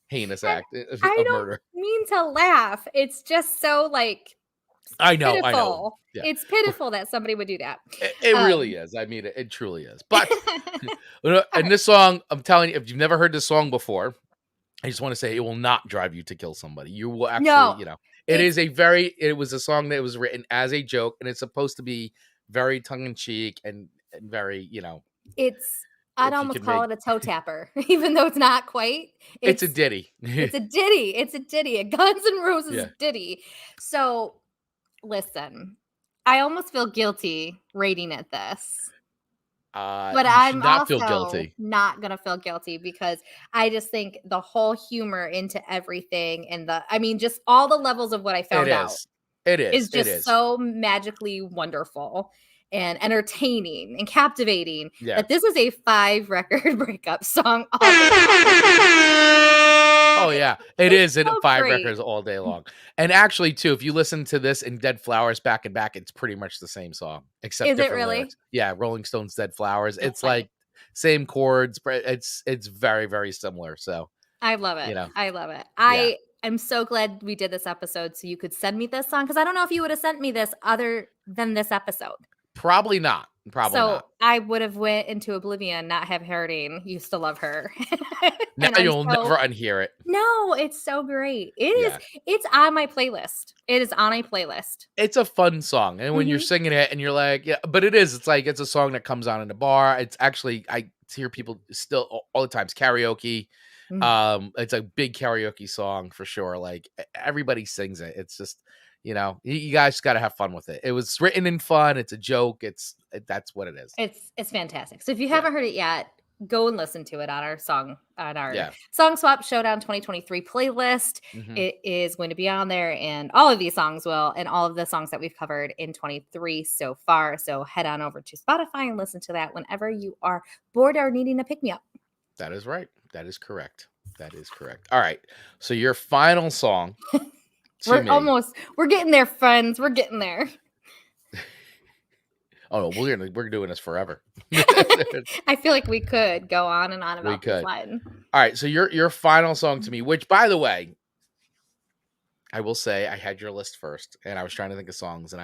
heinous And act I of don't murder. mean to laugh. It's just so like I know. pitiful. Yeah. It's pitiful that somebody would do that. It really Um, is. I mean, it truly is. But all and right. this song, I'm telling you, if you've never heard this song before, I just want to say it will not drive you to kill somebody. You will actually, No, you know, it's it was a song that was written as a joke, and it's supposed to be very tongue in cheek and very, you know, it's I'd if you almost can call make it a toe tapper, even though it's not quite. it's a ditty. It's a ditty. It's a ditty. A Guns N' Roses Yeah. ditty. So listen, I almost feel guilty rating it this. But You should I'm not feel also guilty. not gonna feel guilty because I just think the whole humor into everything and I mean, just all the levels of what I It found out is. It is. is It just is. so magically wonderful and entertaining and captivating Yeah. that this is a 5-record breakup song all day long. Oh yeah, it It's is in so 5 great. records all day long. And actually, too, if you listen to this in Dead Flowers back and back, it's pretty much the same song except Is it different really? lyrics. Yeah, Rolling Stones' Dead Flowers. Don't It's play. like same chords, but it's very very similar. So I love it. you know, I love it. yeah, I'm so glad we did this episode so you could send me this song because I don't know if you would have sent me this other than this episode. probably not. Probably So not. I would have went into oblivion, not have hearing used to love her. Now And I'm you'll so never unhear it. no, it's so great. Yeah, It's on my playlist. It is on a playlist. it's a fun song, and when you're Mhm. singing it, and you're like, yeah, but it is. It's like it's a song that comes on in a bar. It's actually I hear people still all the times karaoke. Mm. It's a big karaoke song for sure. Like everybody sings it. It's just, you know, you guys got to have fun with it. It was written in fun. It's a joke. That's what it is. It's fantastic. So if you Yeah. haven't heard it yet, go and listen to it on our Yeah. Song Swap Showdown 2023 playlist. Mhm. It is going to be on there, and all of these songs will, and all of the songs that we've covered in 23 so far. So head on over to Spotify and listen to that whenever you are bored or needing a pick me up. That is right. That is correct. That is correct. All right. So your final song to me. We're getting there, friends. We're getting there. Oh no, we're doing this forever. I feel like we could go on and on We about this could. one. All right. So your final song to me, which by the way, I will say I had your list first, and I was trying to think of songs, and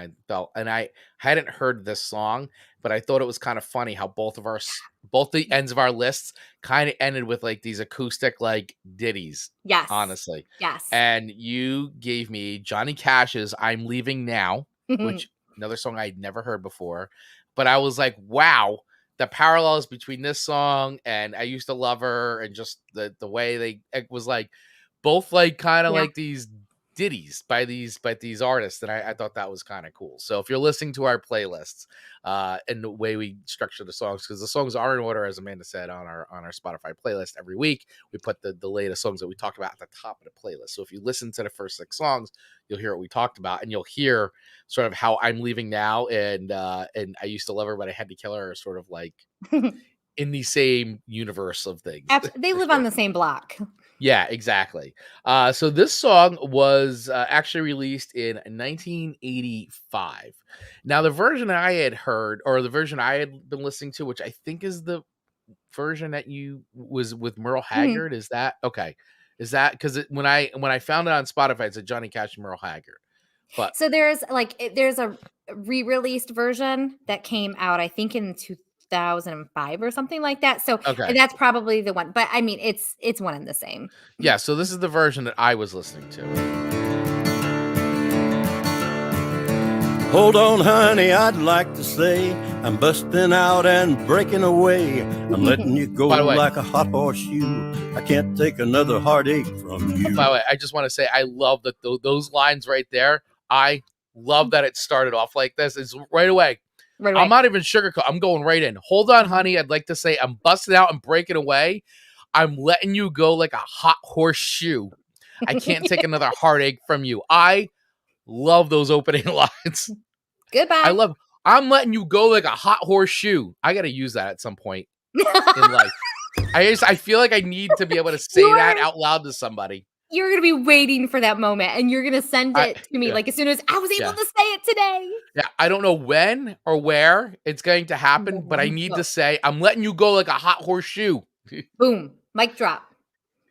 I hadn't heard this song, but I thought it was kind of funny how both the ends of our lists kind of ended with like these acoustic like ditties, Yes. honestly. Yes. And you gave me Johnny Cash's "I'm Leaving Now," which another song I'd never heard before, but I was like, wow. The parallels between this song and "I Used to Love Her" and just the way it was like both like kind of Yeah. like these ditties by these artists, and I thought that was kind of cool. So if you're listening to our playlists and the way we structure the songs, because the songs are in order, as Amanda said, on our Spotify playlist every week, we put the latest songs that we talked about at the top of the playlist. So if you listen to the first 6 songs, you'll hear what we talked about, and you'll hear sort of how "I'm Leaving Now" and "I Used to Love Her but I Had to Kill Her" are sort of like in the same universe of things. They for live sure. on the same block. Yeah, exactly. So this song was actually released in 1985. Now, the version I had heard, or the version I had been listening to, which I think is the version that you was with Merle Mhm. Haggard, is that okay? Is that because when I found it on Spotify, it said Johnny Cash and Merle Haggard, but So there's a re-released version that came out, I think, in 2005 or something like that. So okay, that's probably the one. But I mean, it's one and the same. yeah. So this is the version that I was listening to. Hold on, honey, I'd like to say I'm busting out and breaking away. I'm letting you go By the way, like a hot horseshoe. I can't take another heartache from you. By the way, I just want to say I love that those lines right there. I love that it started off like this. It's right away. Right I'm away. not even sugarcoat. I'm going right in. Hold on, honey. I'd like to say I'm busting out and breaking away. I'm letting you go like a hot horseshoe. I can't take another heartache from you. I love those opening lines. Goodbye. I'm letting you go like a hot horseshoe. I got to use that at some point in life. I feel like I need to be able to say that out loud to somebody. You're gonna be waiting for that moment, and you're gonna send it to me Yeah. like as soon as I was able Yeah. to say it today. Yeah, I don't know when or where it's going to happen, but I need to say, I'm letting you go like a hot horseshoe. Boom, mic drop.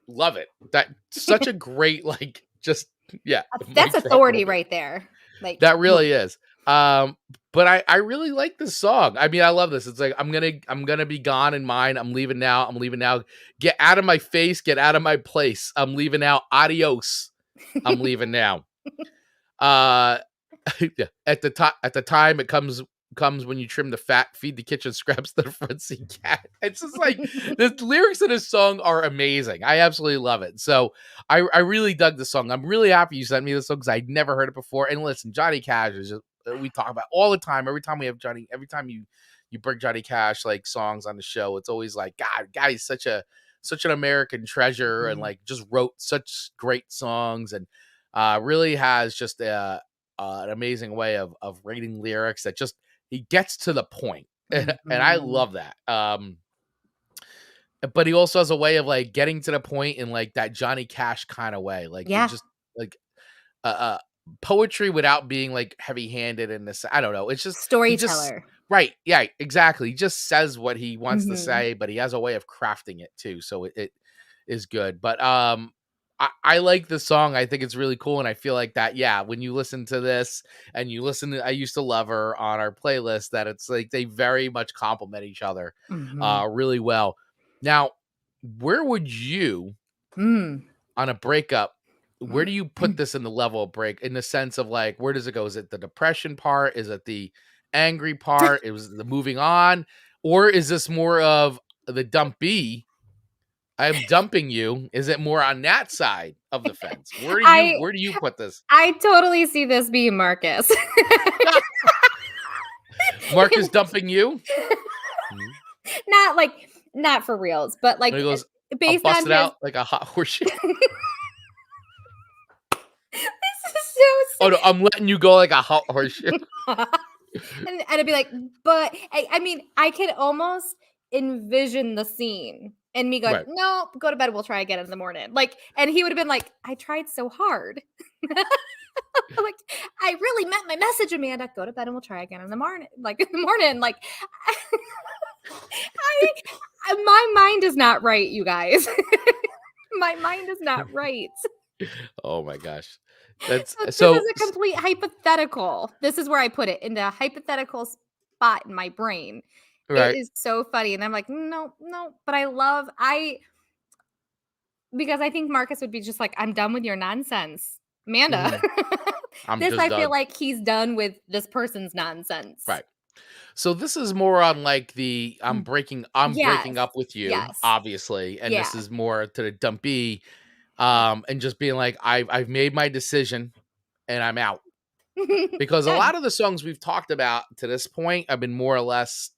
Love it. That's such a great, like, just, yeah. That's mic drop authority moment. right there. Like That really is. But I really like this song. I mean, I love this. It's like, I'm gonna be gone in mine. I'm leaving now. I'm leaving now. Get out of my face. Get out of my place. I'm leaving now. Adios. I'm leaving now. Yeah. At the time it comes when you trim the fat, feed the kitchen scraps to the front seat cat. It's just like the lyrics of this song are amazing. I absolutely love it. So I really dug the song. I'm really happy you sent me this song because I'd never heard it before. And listen, Johnny Cash is just we talk about all the time. Every time you bring Johnny Cash like songs on the show, it's always like God, he's such an American treasure and like just wrote such great songs and really has just an amazing way of writing lyrics that just he gets to the point. And I love that. But he also has a way of like getting to the point in like that Johnny Cash kind of way, like it just like poetry without being like heavy-handed in this. I don't know. It's just he just storyteller. right, yeah, exactly. He just says what he wants to say, but he has a way of crafting it too, so it is good. But I like the song. I think it's really cool, and I feel like that. Yeah, when you listen to this and you listen to "I Used to Love Her" on our playlist, that it's like they very much complement each other, really well. Now, where would you on a breakup? Where do you put this in the level of break? In the sense of like, where does it go? Is it the depression part? Is it the angry part? It was the moving on, or is this more of the dump B? I'm dumping you. Is it more on that side of the fence? Where do you put this? I totally see this being Marcus. Marcus dumping you? Not for reals, but like And he goes, I'll based bust on it his out like a hot horseshoe. this is Oh no, I'm letting you go like a hot horseshoe. and I'd be like, but I mean, I could almost envision the scene and me going, Right. no, go to bed. We'll try again in the morning. Like, and he would have been like, I tried so hard. Like, I really meant my message, Amanda. Go to bed and we'll try again in the morning. Like in the morning, like my mind is not right, you guys. My mind is not right. Oh my gosh. That's This so is a complete hypothetical. This is where I put it in the hypothetical spot in my brain. right. It is so funny. And I'm like, no, but because I think Marcus would be just like, I'm done with your nonsense. Amanda. I'm This, just I done. feel like he's done with this person's nonsense. Right. So this is more on like the I'm breaking up with you, Yes. obviously. And this Yeah. is more to the dumpy, and just being like, I've made my decision and I'm out. Because a Good. lot of the songs we've talked about to this point have been more or less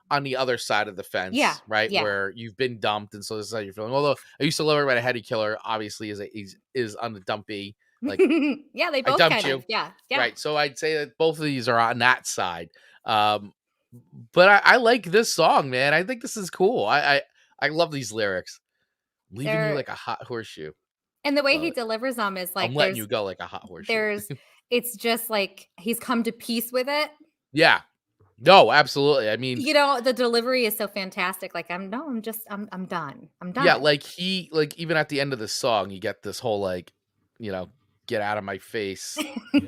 on the other side of the fence, Yeah, right? yeah. Where you've been dumped, and so this is how you're feeling. Although I Used to Love Her by the Heady Killer, obviously is on the dumpy, like Yeah, they I both dumped kind you, of. Yeah. right? So I'd say that both of these are on that side. But I like this song, man. I think this is cool. I love these lyrics. Leaving you They're like a hot horseshoe. and the way Love he it. delivers them is I'm like letting you go like a hot horseshoe. it's just like he's come to peace with it. Yeah. No, absolutely. I mean, You know, the delivery is so fantastic. Like I'm done. I'm yeah, done. like even at the end of the song, you get this whole like, get out of my face.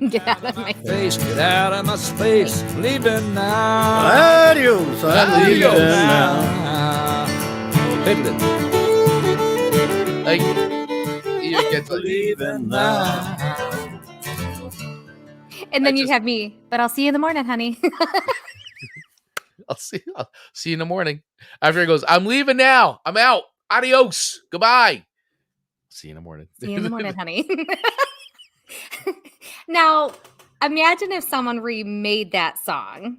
Get out of my face. Get out of my space, leaving now. Adios, I'm leaving Adios. now. Like, you get to Leaving now. And then I you'd just- have me, but I'll see you in the morning, honey. I'll see you in the morning. After he goes, I'm leaving now. I'm out. Adios. Goodbye. See you in the morning. See you in the morning, honey. Now, imagine if someone remade that song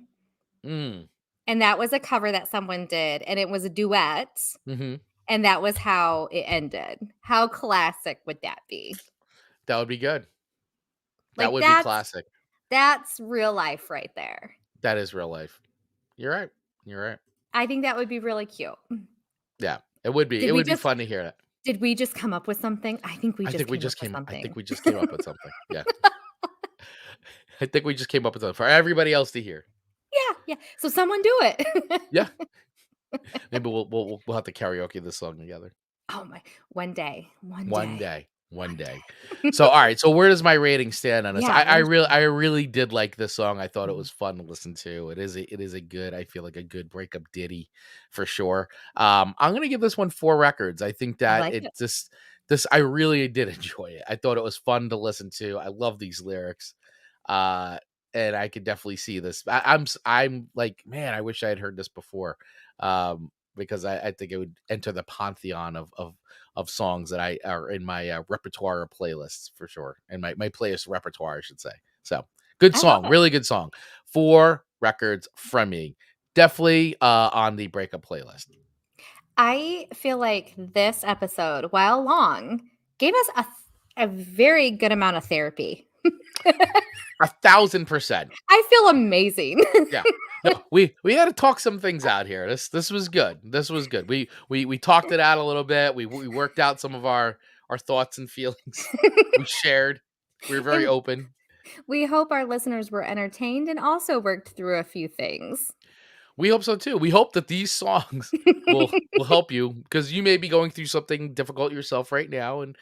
Mm. and that was a cover that someone did and it was a duet Hmm. and that was how it ended. How classic would that be? That would be good. Like, That would be that's- classic. That's real life right there. That is real life. You're right. You're right. I think that would be really cute. Yeah, it would be. Did It we would be just- fun to hear that. Did we just come up with something? I think we I just think we came just up with came. something. I think we just came up with something. Yeah. I think we just came up with something for everybody else to hear. Yeah. So someone do it. Yeah. Maybe we'll have to karaoke this song together Oh my! One day. one day. So all right. So where does my rating stand on this? Yeah, I where's really did like this song. I thought it Mhm. was fun to listen to. It is a good. I feel like a good breakup ditty for sure. I'm gonna give this one 4 records. I think that like it it. just this I really did enjoy it. I thought it was fun to listen to. I love these lyrics. And I could definitely see this. I'm like, man, I wish I had heard this before. Because I think it would enter the pantheon of songs that I are in my repertoire or playlists for sure, and my playlist repertoire, I should say. So good I love song, it. really good song. 4 records from me, definitely on the breakup playlist. I feel like this episode, while long, gave us a very good amount of therapy. 1,000%. I feel amazing. Yeah. No, we had to talk some things out here. This was good. This was good. We talked it out a little bit. We worked out some of our thoughts and feelings. We shared. We were very And- open. We hope our listeners were entertained and also worked through a few things. We hope so too. We hope that these songs will help you, because you may be going through something difficult yourself right now, and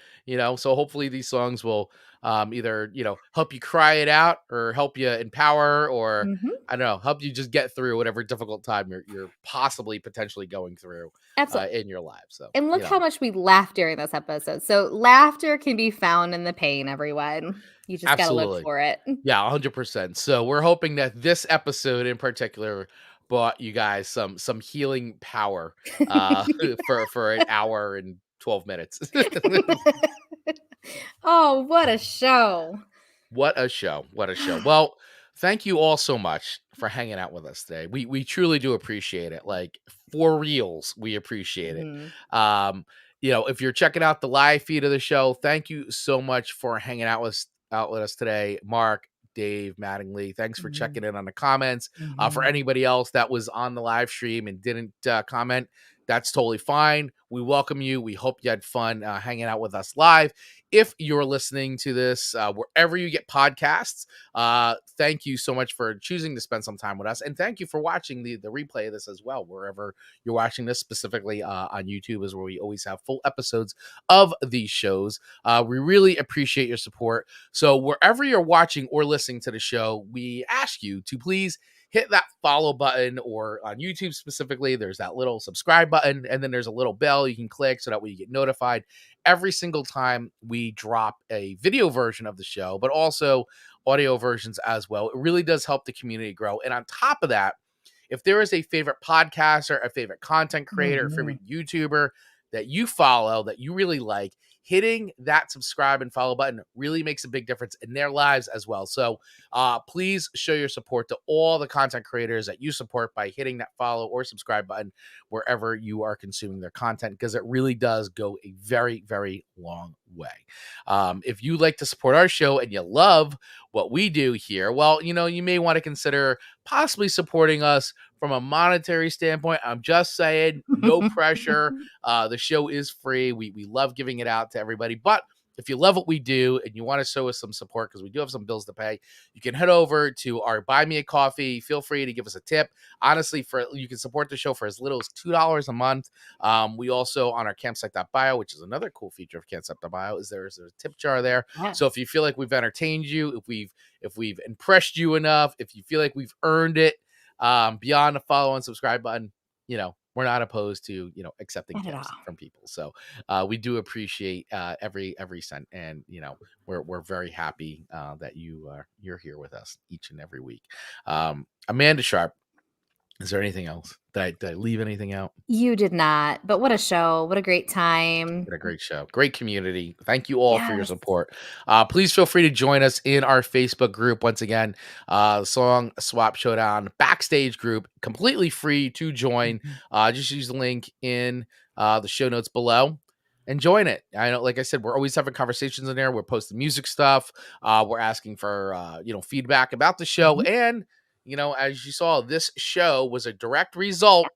so hopefully these songs will either help you cry it out, or help you empower, or Mhm. I don't know, help you just get through whatever difficult time you're possibly potentially going through Absolutely. in your life. So And look how much we laughed during this episode. So laughter can be found in the pain, everyone. You just got to Absolutely. look for it. Yeah, 100%. So we're hoping that this episode in particular brought you guys some healing power for an hour and 12 minutes. Oh, what a show. What a show. What a show. Well, thank you all so much for hanging out with us today. We truly do appreciate it. Like, for reals, we appreciate it. Mhm. If you're checking out the live feed of the show, thank you so much for hanging out with us today. Mark, Dave, Mattingly, thanks for Mhm. checking in on the comments. For Mhm. anybody else that was on the live stream and didn't comment, that's totally fine. We welcome you. We hope you had fun hanging out with us live. If you're listening to this wherever you get podcasts, thank you so much for choosing to spend some time with us. And thank you for watching the replay of this as well. Wherever you're watching this, specifically on YouTube, is where we always have full episodes of these shows. We really appreciate your support. So wherever you're watching or listening to the show, we ask you to please hit that follow button, or on YouTube specifically, there's that little subscribe button, and then there's a little bell you can click so that way you get notified every single time we drop a video version of the show, but also audio versions as well. It really does help the community grow. And on top of that, if there is a favorite podcaster, a favorite content creator, a favorite YouTuber that you follow that you really like, hitting that subscribe and follow button really makes a big difference in their lives as well. So please show your support to all the content creators that you support by hitting that follow or subscribe button wherever you are consuming their content, because it really does go a very, very long way. If you like to support our show and you love what we do here, well, you may want to consider possibly supporting us from a monetary standpoint. I'm just saying, no pressure. The show is free. We love giving it out to everybody. But if you love what we do and you want to show us some support, because we do have some bills to pay, you can head over to our Buy Me a Coffee. Feel free to give us a tip. Honestly, you can support the show for as little as $2 a month. We also, on our campsite.bio, which is another cool feature of campsite.bio, is there's a tip jar there. Yeah. So if you feel like we've entertained you, if we've impressed you enough, if you feel like we've earned it, beyond the follow and subscribe button, we're not opposed to, accepting tips from people. So we do appreciate every cent, and we're very happy that you're here with us each and every week. Amanda Sharp, is there anything else? Did I leave anything out? You did not, but what a show. What a great time. What a great show. Great community. Thank you all for your support. Please feel free to join us in our Facebook group. Once again, Song Swap Showdown backstage group, completely free to join. Just use the link in the show notes below and join it. I know, like I said, we're always having conversations in there. We're posting music stuff. We're asking for, feedback about the show. And, as you saw, this show was a direct result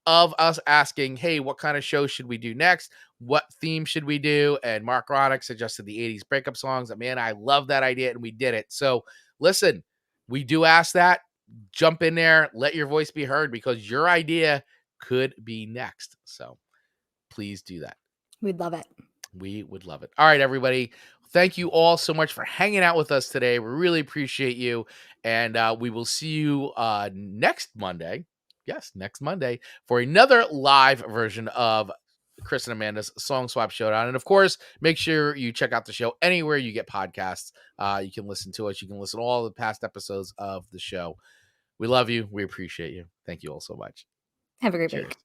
of us asking, hey, what kind of show should we do next? What theme should we do? And Mark Ronick suggested the 80s breakup songs. And man, I love that idea, and we did it. So listen, we do ask that. Jump in there, let your voice be heard, because your idea could be next. So please do that. We'd love it. We would love it. All right, everybody. Thank you all so much for hanging out with us today. We really appreciate you. And we will see you next Monday. Yes, next Monday for another live version of Chris and Amanda's Song Swap Showdown. And of course, make sure you check out the show anywhere you get podcasts. You can listen to us. You can listen to all the past episodes of the show. We love you. We appreciate you. Thank you all so much. Have a great Cheers. week.